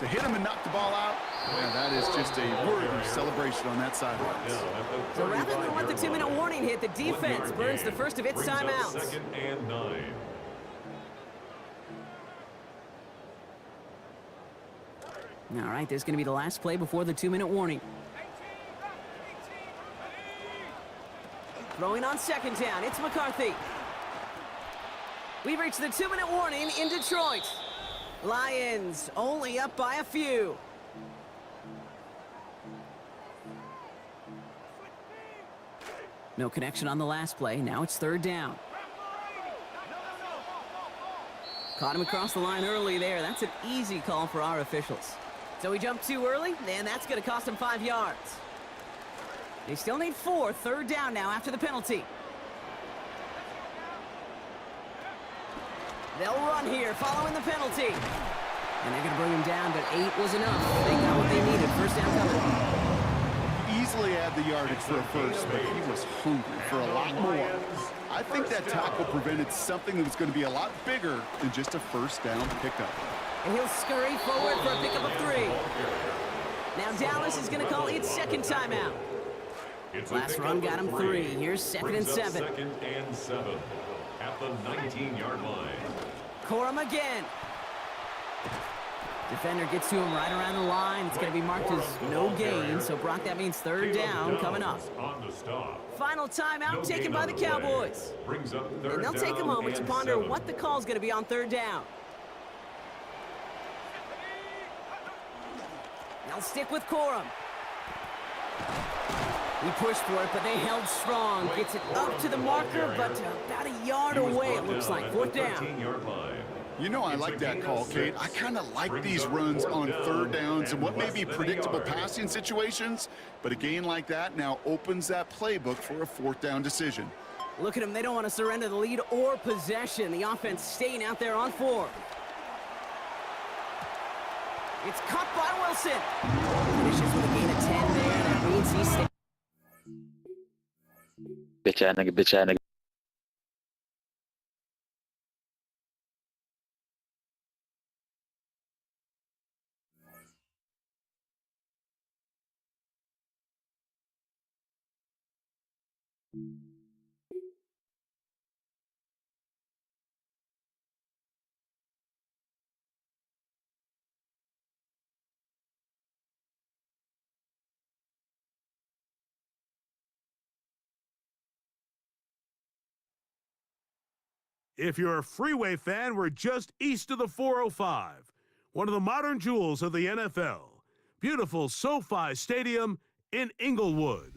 to hit him and knock the ball out, yeah, that is just a worthy celebration on that sideline.
So rather than let the 2-minute warning hit, the defense burns the first of its timeouts.
2nd and 9.
All right, this is going to be the last play before the 2-minute warning. Throwing on 2nd down, it's McCarthy. We've reached the 2-minute warning in Detroit. Lions only up by a few. No connection on the last play. Now it's 3rd down. Caught him across the line early there. That's an easy call for our officials. So he jumped too early, and that's going to cost him 5 yards. They still need 4. 3rd down now after the penalty. They'll run here following the penalty. And they're going to bring him down, but 8 was enough. They got what they needed. 1st down coming.
Easily had the yardage for a first, but he was hungry for a lot more. I think that tackle prevented something that was going to be a lot bigger than just a 1st down pickup.
And he'll scurry forward for a pickup of 3. Now Dallas is going to call its 2nd timeout. Last run got him 3. Here's 2nd and 7.
2nd and 7 at the 19-yard line.
Corum again. Defender gets to him right around the line. It's going to be marked as no gain. So, Brock, that means 3rd down coming up. Final timeout taken by the Cowboys. And they'll take a moment to ponder what the call is going to be on 3rd down. They'll stick with Corum. He pushed for it, but they held strong. Gets it up to the marker, but about a yard away, it looks like. 4th down.
You know, I like that call, Kate. I kind of like these runs on 3rd downs and what may be predictable passing situations, but a gain like that now opens that playbook for a 4th down decision.
Look at them. They don't want to surrender the lead or possession. The offense staying out there on 4. It's caught by Wilson. Finishes with a gain of 10 there. That means he stays.
Bitch ass nigga.
If you're a Freeway fan, we're just east of the 405, one of the modern jewels of the NFL. Beautiful SoFi Stadium in Inglewood.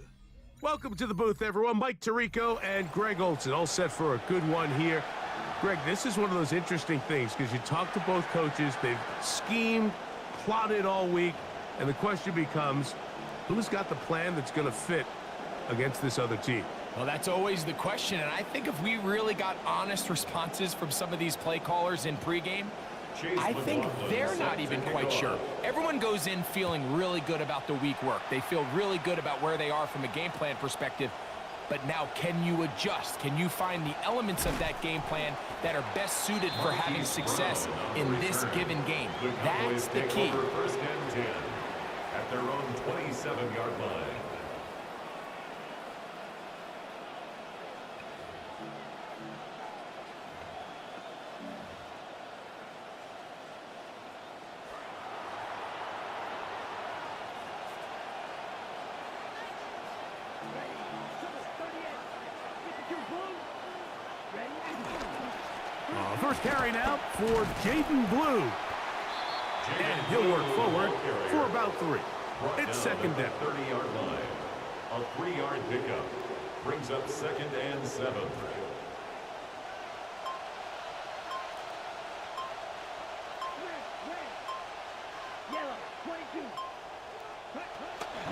Welcome to the booth, everyone. Mike Tirico and Greg Olson, all set for a good one here. Greg, this is one of those interesting things because you talk to both coaches. They've schemed, plotted all week, and the question becomes, who's got the plan that's going to fit against this other team?
Well, that's always the question, and I think if we really got honest responses from some of these play callers in pregame, I think they're not even quite sure. Everyone goes in feeling really good about the week work. They feel really good about where they are from a game plan perspective. But now, can you adjust? Can you find the elements of that game plan that are best suited for having success in this given game? That's the key.
1st and 10 at their own 27-yard line.
First carry now for Jaden Blue. And he'll work forward for about 3. It's 2nd down.
30-yard line. A 3-yard pickup brings up 2nd and 7.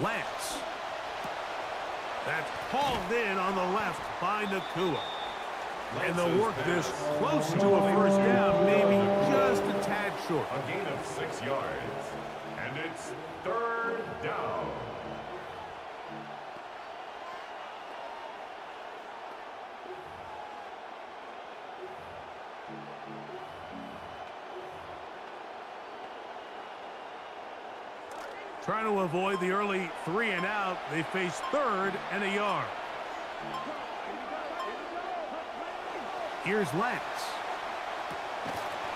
Lance. That's hauled in on the left by Nakua. And they'll work this close to a first down, maybe just a tad short.
A gain of 6 yards. And it's 3rd down.
Trying to avoid the early 3 and out, they face 3rd and a yard. Here's Lance.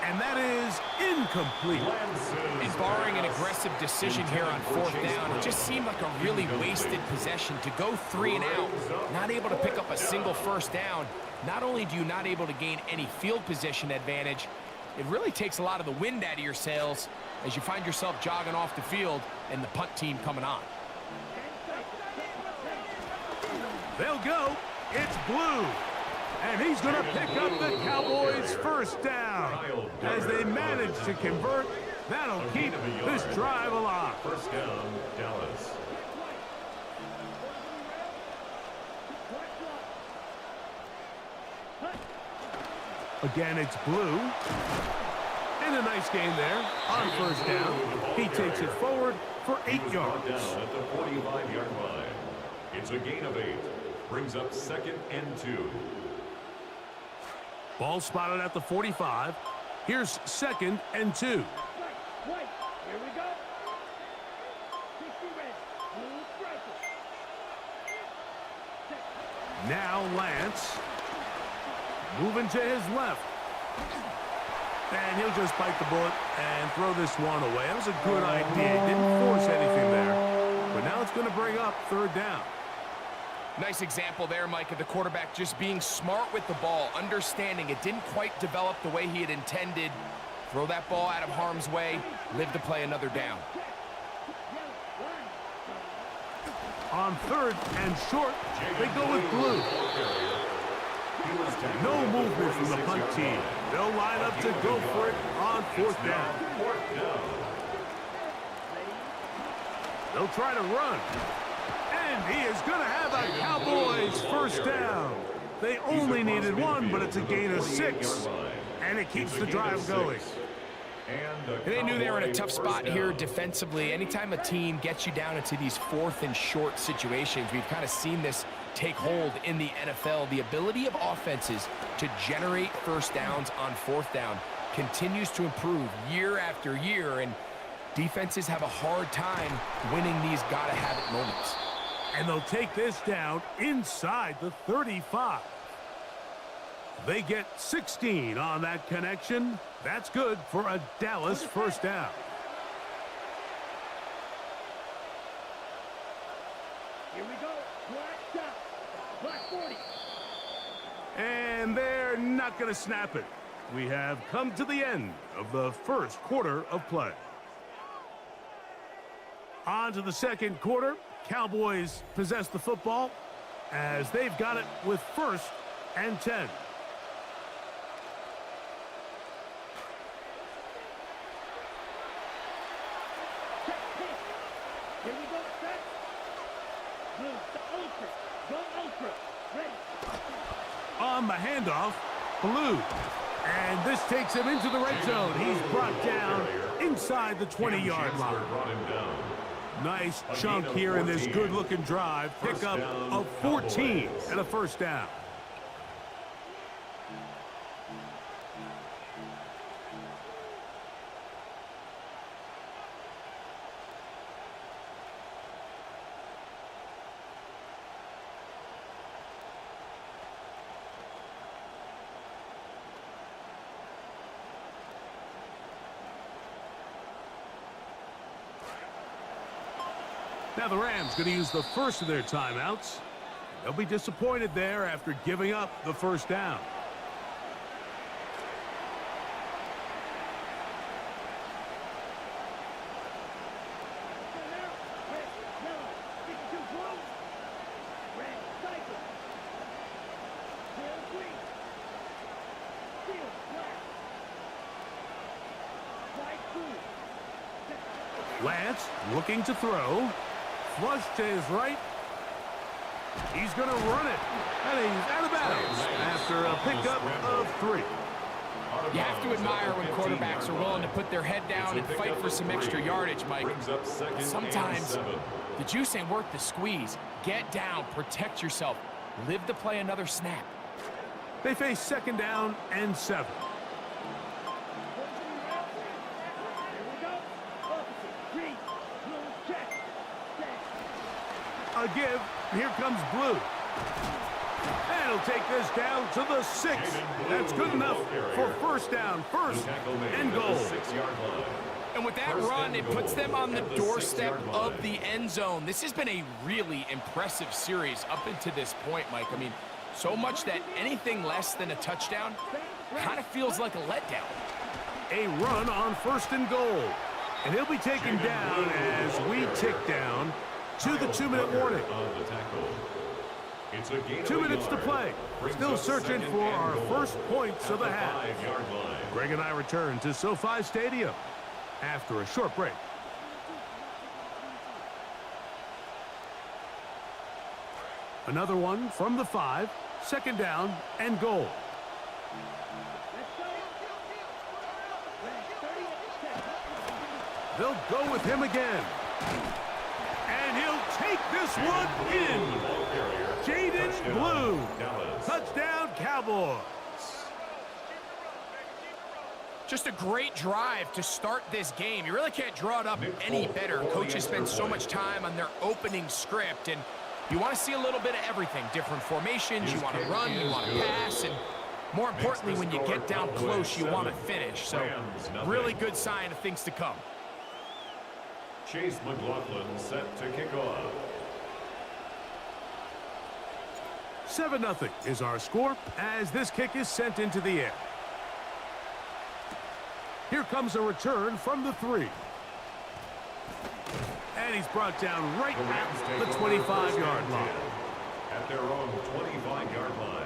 And that is incomplete.
And barring an aggressive decision here on 4th down, it just seemed like a really wasted possession to go 3 and out, not able to pick up a single first down. Not only do you not able to gain any field position advantage, it really takes a lot of the wind out of your sails as you find yourself jogging off the field and the punt team coming on.
They'll go. It's Blue. And he's going to pick up the Cowboys' first down. As they manage to convert, that'll keep this drive alive.
First down, Dallas.
Again, it's Blue. And a nice gain there on first down. He takes it forward for 8 yards.
Down at the 45-yard line. It's a gain of 8. Brings up 2nd and 2.
Ball spotted at the 45. Here's 2nd and 2.
Here we go. 60 red. Blue striker.
Now Lance. Moving to his left. And he'll just bite the bullet and throw this one away. That was a good idea. Didn't force anything there. But now it's going to bring up 3rd down.
Nice example there, Mike, of the quarterback just being smart with the ball, understanding it didn't quite develop the way he had intended. Throw that ball out of harm's way, live to play another down.
On 3rd and short, they go with Blue. No movement from the punt team. They'll line up to go for it on 4th down. They'll try to run. And he is going to have a Cowboys first down. They only needed 1, but it's a gain of 6. And it keeps the drive going.
And they knew they were in a tough spot here defensively. Anytime a team gets you down into these 4th and short situations, we've kind of seen this take hold in the NFL. The ability of offenses to generate first downs on 4th down continues to improve year after year, and defenses have a hard time winning these gotta-have-it moments.
And they'll take this down inside the 35. They get 16 on that connection. That's good for a Dallas first down.
Here we go. Black down. Black 40.
And they're not going to snap it. We have come to the end of the first quarter of play. On to the second quarter. Cowboys possess the football as they've got it with 1st and 10.
Here we go. Set. Blue. Ultra. Go ultra. Ready.
On the handoff, Blue. And this takes him into the red zone. He's brought down inside the 20-yard line. Nice chunk here in this good-looking drive. Pickup of 14 and a first down. Now the Rams going to use the first of their timeouts. They'll be disappointed there after giving up the first down. Lance looking to throw. Flush to his right. He's going to run it. And he's out of bounds after a pickup of 3.
You have to admire when quarterbacks are willing to put their head down and fight for some extra yardage, Mike. Sometimes the juice ain't worth the squeeze. Get down, protect yourself, live to play another snap.
They face 2nd down and 7. A give. Here comes Blue. And he'll take this down to the 6. That's good enough for 1st down, 1st and goal.
And with that run, it puts them on the doorstep of the end zone. This has been a really impressive series up until this point, Mike. I mean, so much that anything less than a touchdown kind of feels like a letdown.
A run on 1st and goal. And he'll be taken down as we tick down to the 2-minute warning. 2 minutes to play. Still searching for our first points of the half. Greg and I return to SoFi Stadium after a short break. Another one from the 5. 2nd down and goal. They'll go with him again. And he'll take this one in. Jaden Blue. Touchdown, Cowboys.
Just a great drive to start this game. You really can't draw it up any better. Coaches spend so much time on their opening script, and you want to see a little bit of everything. Different formations, you want to run, you want to pass, and more importantly, when you get down close, you want to finish. So, really good sign of things to come.
Chase McLaughlin set to kick off.
7-0 is our score as this kick is sent into the air. Here comes a return from the 3. And he's brought down right at the 25-yard line.
At their own 25-yard line.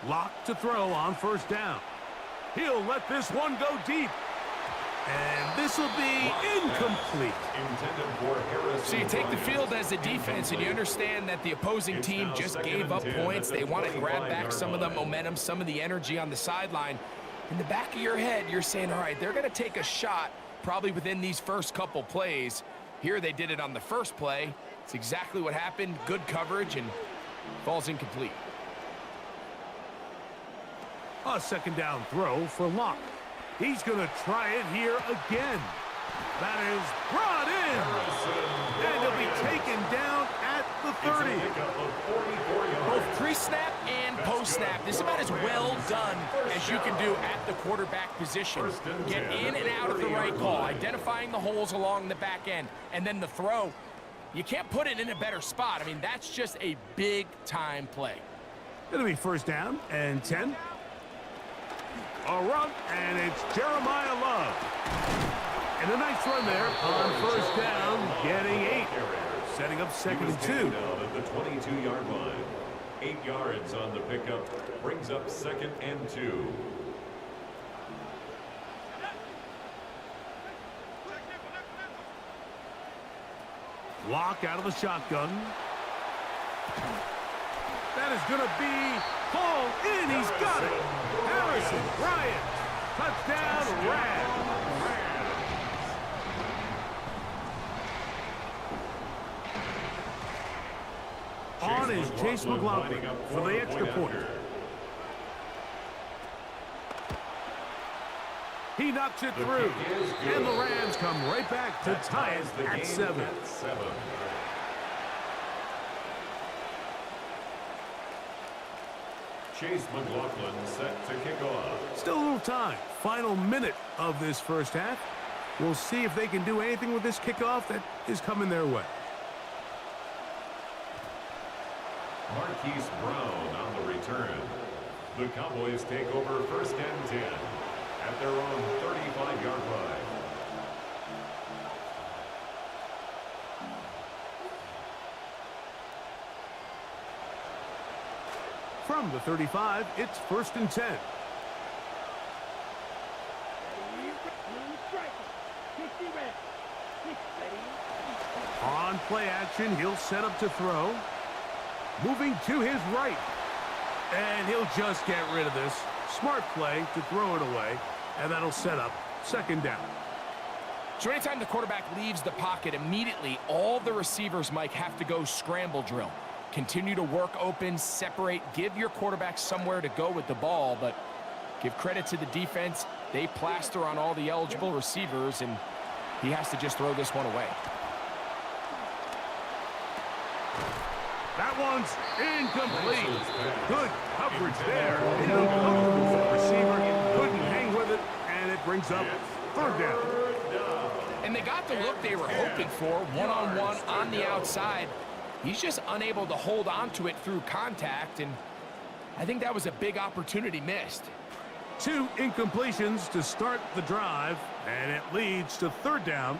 Lock to throw on 1st down. He'll let this one go deep. And this will be incomplete.
So you take the field as a defense, and you understand that the opposing team just gave up points. They want to grab back some of the momentum, some of the energy on the sideline. In the back of your head, you're saying, all right, they're going to take a shot probably within these first couple plays. Here they did it on the first play. It's exactly what happened. Good coverage, and falls incomplete.
A 2nd down throw for Locke. He's going to try it here again. That is brought in. And he'll be taken down at the 30.
Both pre-snap and post-snap. This is about as well done as you can do at the quarterback position. Get in and out of the right call, identifying the holes along the back end. And then the throw, you can't put it in a better spot. I mean, that's just a big-time play.
It'll be 1st down and 10. A run, and it's Jeremiah Love. And a nice run there on 1st down, getting 8. Setting up 2nd and 2.
Down at the 22-yard line. 8 yards on the pickup. Brings up 2nd and 2.
Lock out of the shotgun. That is going to be hauled in. He's got it. Harrison Bryant. Touchdown, Rams. On is Chase McLaughlin for the extra point. He knocks it through. And the Rams come right back to tie it at 7.
Chase McLaughlin set to kick off.
Still a little time. Final minute of this first half. We'll see if they can do anything with this kickoff that is coming their way.
Marquise Brown on the return. The Cowboys take over 1st and 10 at their own 35-yard line.
From the 35, it's 1st and 10. On play action, he'll set up to throw. Moving to his right. And he'll just get rid of this. Smart play to throw it away. And that'll set up 2nd down.
So anytime the quarterback leaves the pocket, immediately all the receivers, Mike, have to go scramble drill. Continue to work open, separate, give your quarterback somewhere to go with the ball, but give credit to the defense. They plaster on all the eligible receivers, and he has to just throw this one away.
That one's incomplete. Good coverage there. Uncomfortable for the receiver. Couldn't hang with it, and it brings up 3rd down.
And they got the look they were hoping for, one-on-one on the outside. He's just unable to hold on to it through contact, and I think that was a big opportunity missed.
2 incompletions to start the drive, and it leads to 3rd down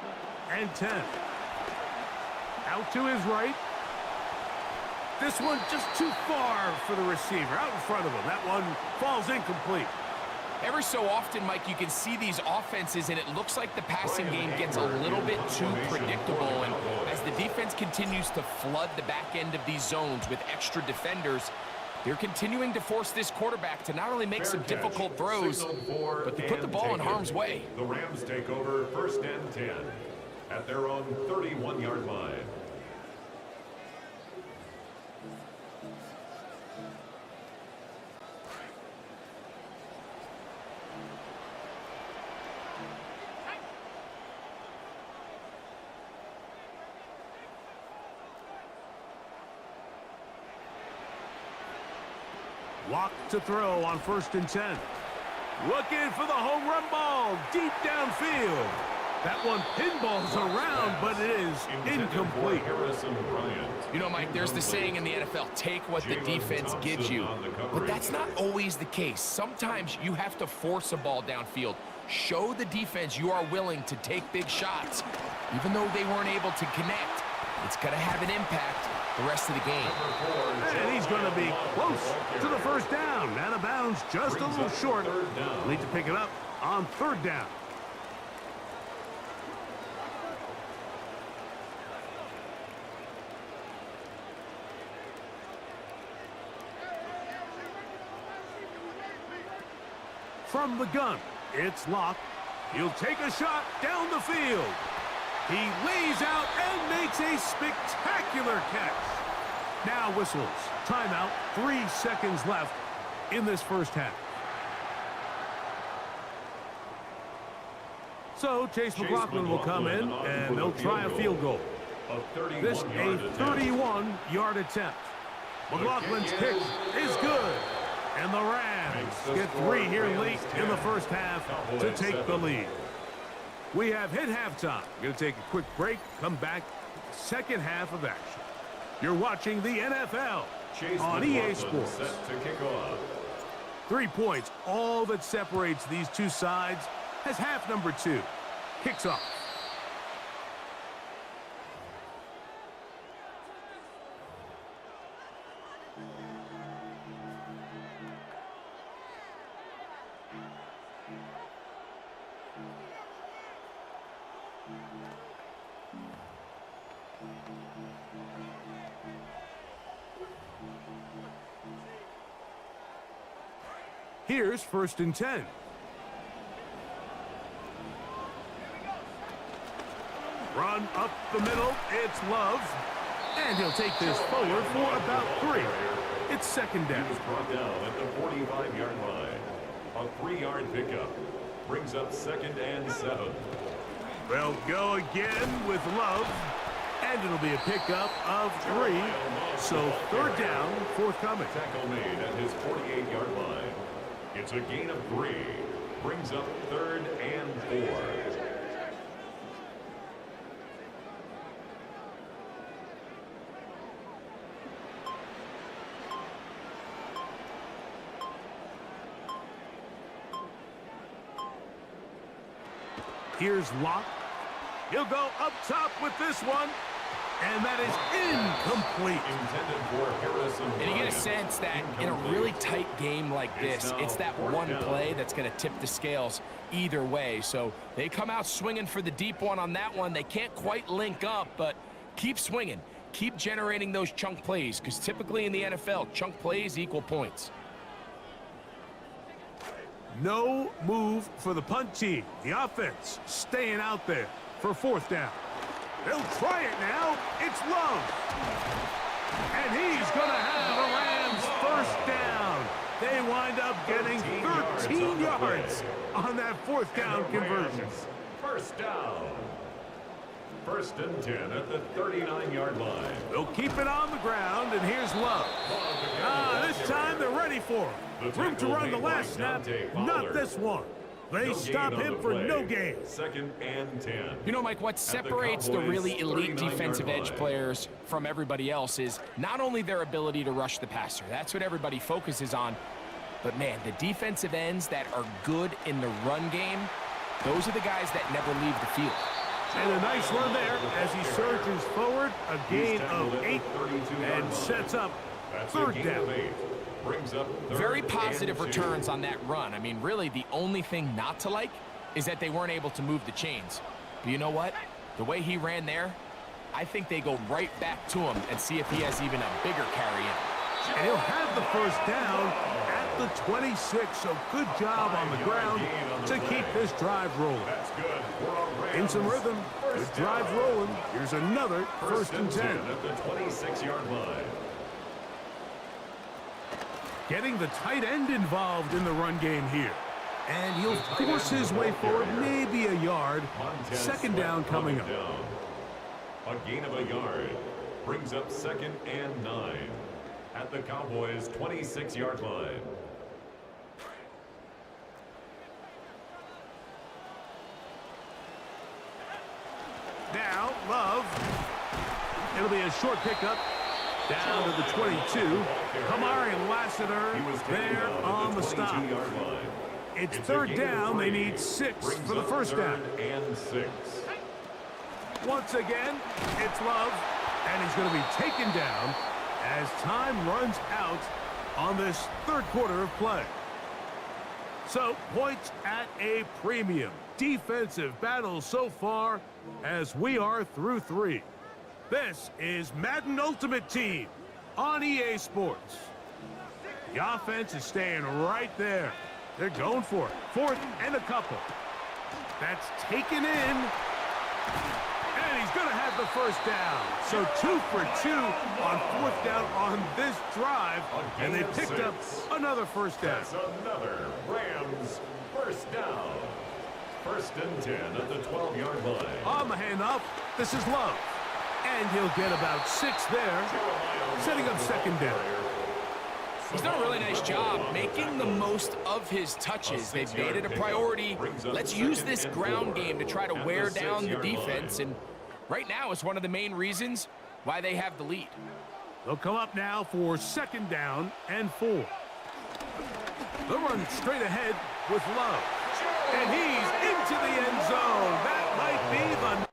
and 10. Out to his right. This one just too far for the receiver, out in front of him. That one falls incomplete.
Every so often, Mike, you can see these offenses, and it looks like the passing game gets a little bit too predictable. And as the defense continues to flood the back end of these zones with extra defenders, they're continuing to force this quarterback to not only make some difficult throws, but to put the ball in harm's way.
The Rams take over 1st and 10 at their own 31-yard line.
Walk to throw on 1st and 10. Looking for the home run ball deep downfield. That one pinballs around, but it is incomplete.
You know, Mike, there's the saying in the NFL, take what the defense gives you. But that's not always the case. Sometimes you have to force a ball downfield. Show the defense you are willing to take big shots. Even though they weren't able to connect, it's going to have an impact the rest of the game.
And he's going to be close to the 1st down. Out of bounds, just a little short. Need to pick it up on 3rd down. From the gun, it's Locke. He'll take a shot down the field. He lays out and makes a spectacular catch. Now whistles. Timeout. 3 seconds left in this 1st half. So Chase McLaughlin will come in, and they'll try a field goal. This a 31-yard attempt. McLaughlin's kick is good. And the Rams get 3 here late in the 1st half to take the lead. We have hit halftime. Going to take a quick break, come back, 2nd half of action. You're watching the NFL on EA Sports.
Set to kick off.
3 points, all that separates these two sides, as half number 2 kicks off. Here's 1st and 10. Run up the middle. It's Love. And he'll take this forward for about 3. It's 2nd down.
He was brought down at the 45-yard line. A 3-yard pickup brings up 2nd and 7.
They'll go again with Love. And it'll be a pickup of 3. So 3rd down, forthcoming.
Tackle made at his 48-yard line. It's a gain of 3. Brings up 3rd and 4.
Here's Locke. He'll go up top with this one. And that is incomplete.
And you get a sense that in a really tight game like this, it's that one play that's going to tip the scales either way. So they come out swinging for the deep one on that one. They can't quite link up, but keep swinging. Keep generating those chunk plays, because typically in the NFL, chunk plays equal points.
No move for the punt team. The offense staying out there for fourth down. They'll try it now. It's Love. And he's going to have the Rams first down. They wind up getting 13 yards on that fourth down conversion.
First down. First and 10 at the 39-yard line.
They'll keep it on the ground, and here's Love. This time they're ready for him. Room to run the last snap, not this one. They stop him for no gain.
Second and 10.
You know, Mike, what separates the really elite defensive edge players from everybody else is not only their ability to rush the passer. That's what everybody focuses on. But, man, the defensive ends that are good in the run game, those are the guys that never leave the field.
And a nice run there as he surges forward, a gain of 8, and sets up third down.
Very positive returns on that run. I mean, really, the only thing not to like is that they weren't able to move the chains. But you know what? The way he ran there, I think they go right back to him and see if he has even a bigger carry in.
And he'll have the first down at the 26, so good job on the ground to keep this drive rolling. In some rhythm, the drive rolling. Here's another first and 10.
At the 26-yard line.
Getting the tight end involved in the run game here. And he'll force his way forward, maybe a yard. Second down coming up.
A gain of a yard brings up second and 9 at the Cowboys' 26-yard line.
Now, Love. It'll be a short pickup. Down to the 22. Kamari Lassiter there on the stop. It's third down. They need 6 for the first down.
And 6.
Once again, it's Love. And he's going to be taken down as time runs out on this third quarter of play. So, points at a premium. Defensive battle so far as we are through 3. This is Madden Ultimate Team on EA Sports. The offense is staying right there. They're going for it. Fourth and a couple. That's taken in. And he's going to have the first down. So 2 for 2 on fourth down on this drive. And they picked up another first down.
That's another Rams first down. First and 10 at the 12-yard line.
On the handoff, this is Love. And he'll get about 6 there, setting up second down.
He's done a really nice job making the most of his touches. They've made it a priority. Let's use this ground game to try to wear down the defense. And right now it's one of the main reasons why they have the lead.
They'll come up now for second down and 4. They'll run straight ahead with Love. And he's into the end zone. That might be the...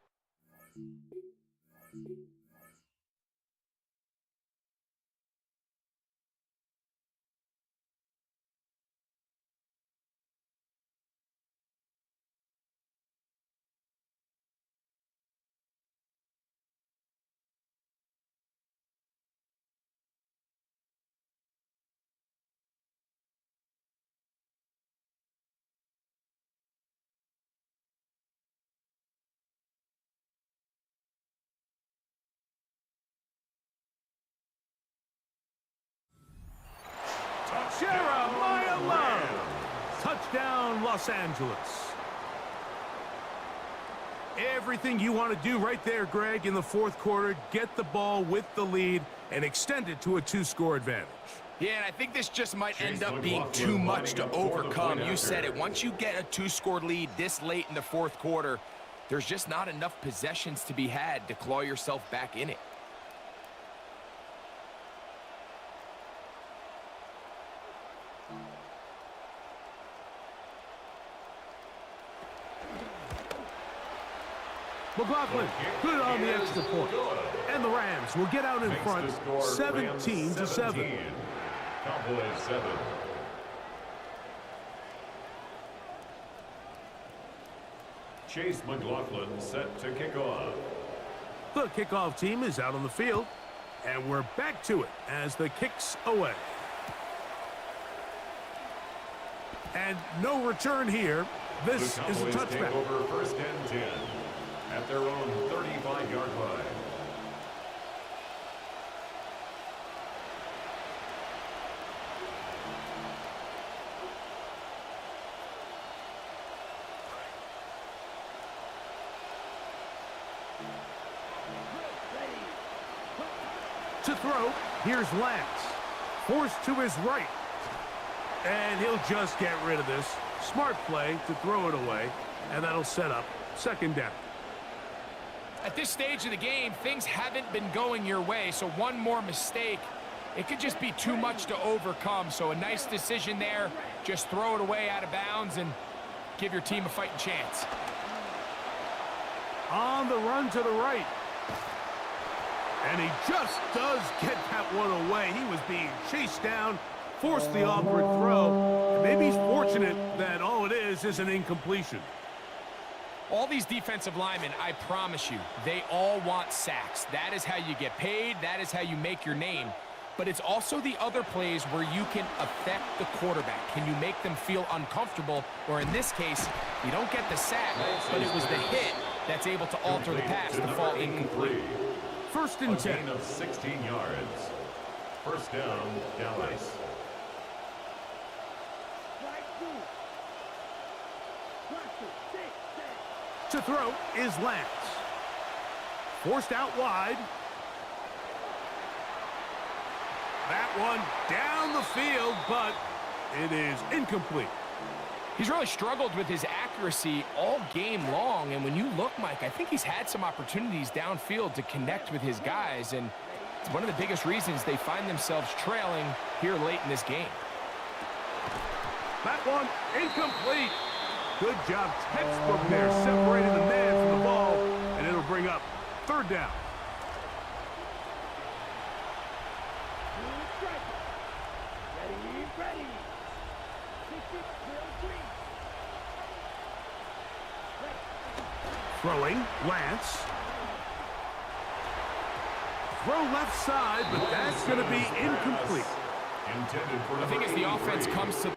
Jeremiah Love. Touchdown, Los Angeles. Everything you want to do right there, Greg, in the fourth quarter, get the ball with the lead and extend it to a 2-score advantage.
Yeah, and I think this just might end up being too much to overcome. You said it. Once you get a 2-score lead this late in the fourth quarter, there's just not enough possessions to be had to claw yourself back in it.
McLaughlin, good on the extra point. And the Rams will get out in front, 17-7.
Cowboys 7. Chase McLaughlin set to kick off.
The kickoff team is out on the field, and we're back to it as the kick's away. And no return here. This is a touchback.
Take over first and 10 at their own 35-yard line.
To throw, here's Lance. Forced to his right. And he'll just get rid of this. Smart play to throw it away, and that'll set up second down.
At this stage of the game, things haven't been going your way, so one more mistake, it could just be too much to overcome. So a nice decision there. Just throw it away out of bounds and give your team a fighting chance.
On the run to the right. And he just does get that one away. He was being chased down, forced the awkward throw. And maybe he's fortunate that all it is an incompletion.
All these defensive linemen, I promise you, they all want sacks. That is how you get paid. That is how you make your name. But it's also the other plays where you can affect the quarterback. Can you make them feel uncomfortable? Or in this case, you don't get the sack, but it was the hit that's able to alter the pass to fall incomplete.
First and 10.
Gain of 16 yards. First down, Dallas.
To throw is Lance. Forced out wide. That one down the field, but it is incomplete.
He's really struggled with his accuracy all game long, and when you look, Mike, I think he's had some opportunities downfield to connect with his guys, and it's one of the biggest reasons they find themselves trailing here late in this game.
That one incomplete. Good job, textbook there, separating the man from the ball, and it'll bring up third down. Throwing, Lance. Throw left side, but that's going to be incomplete.
I think as the offense comes to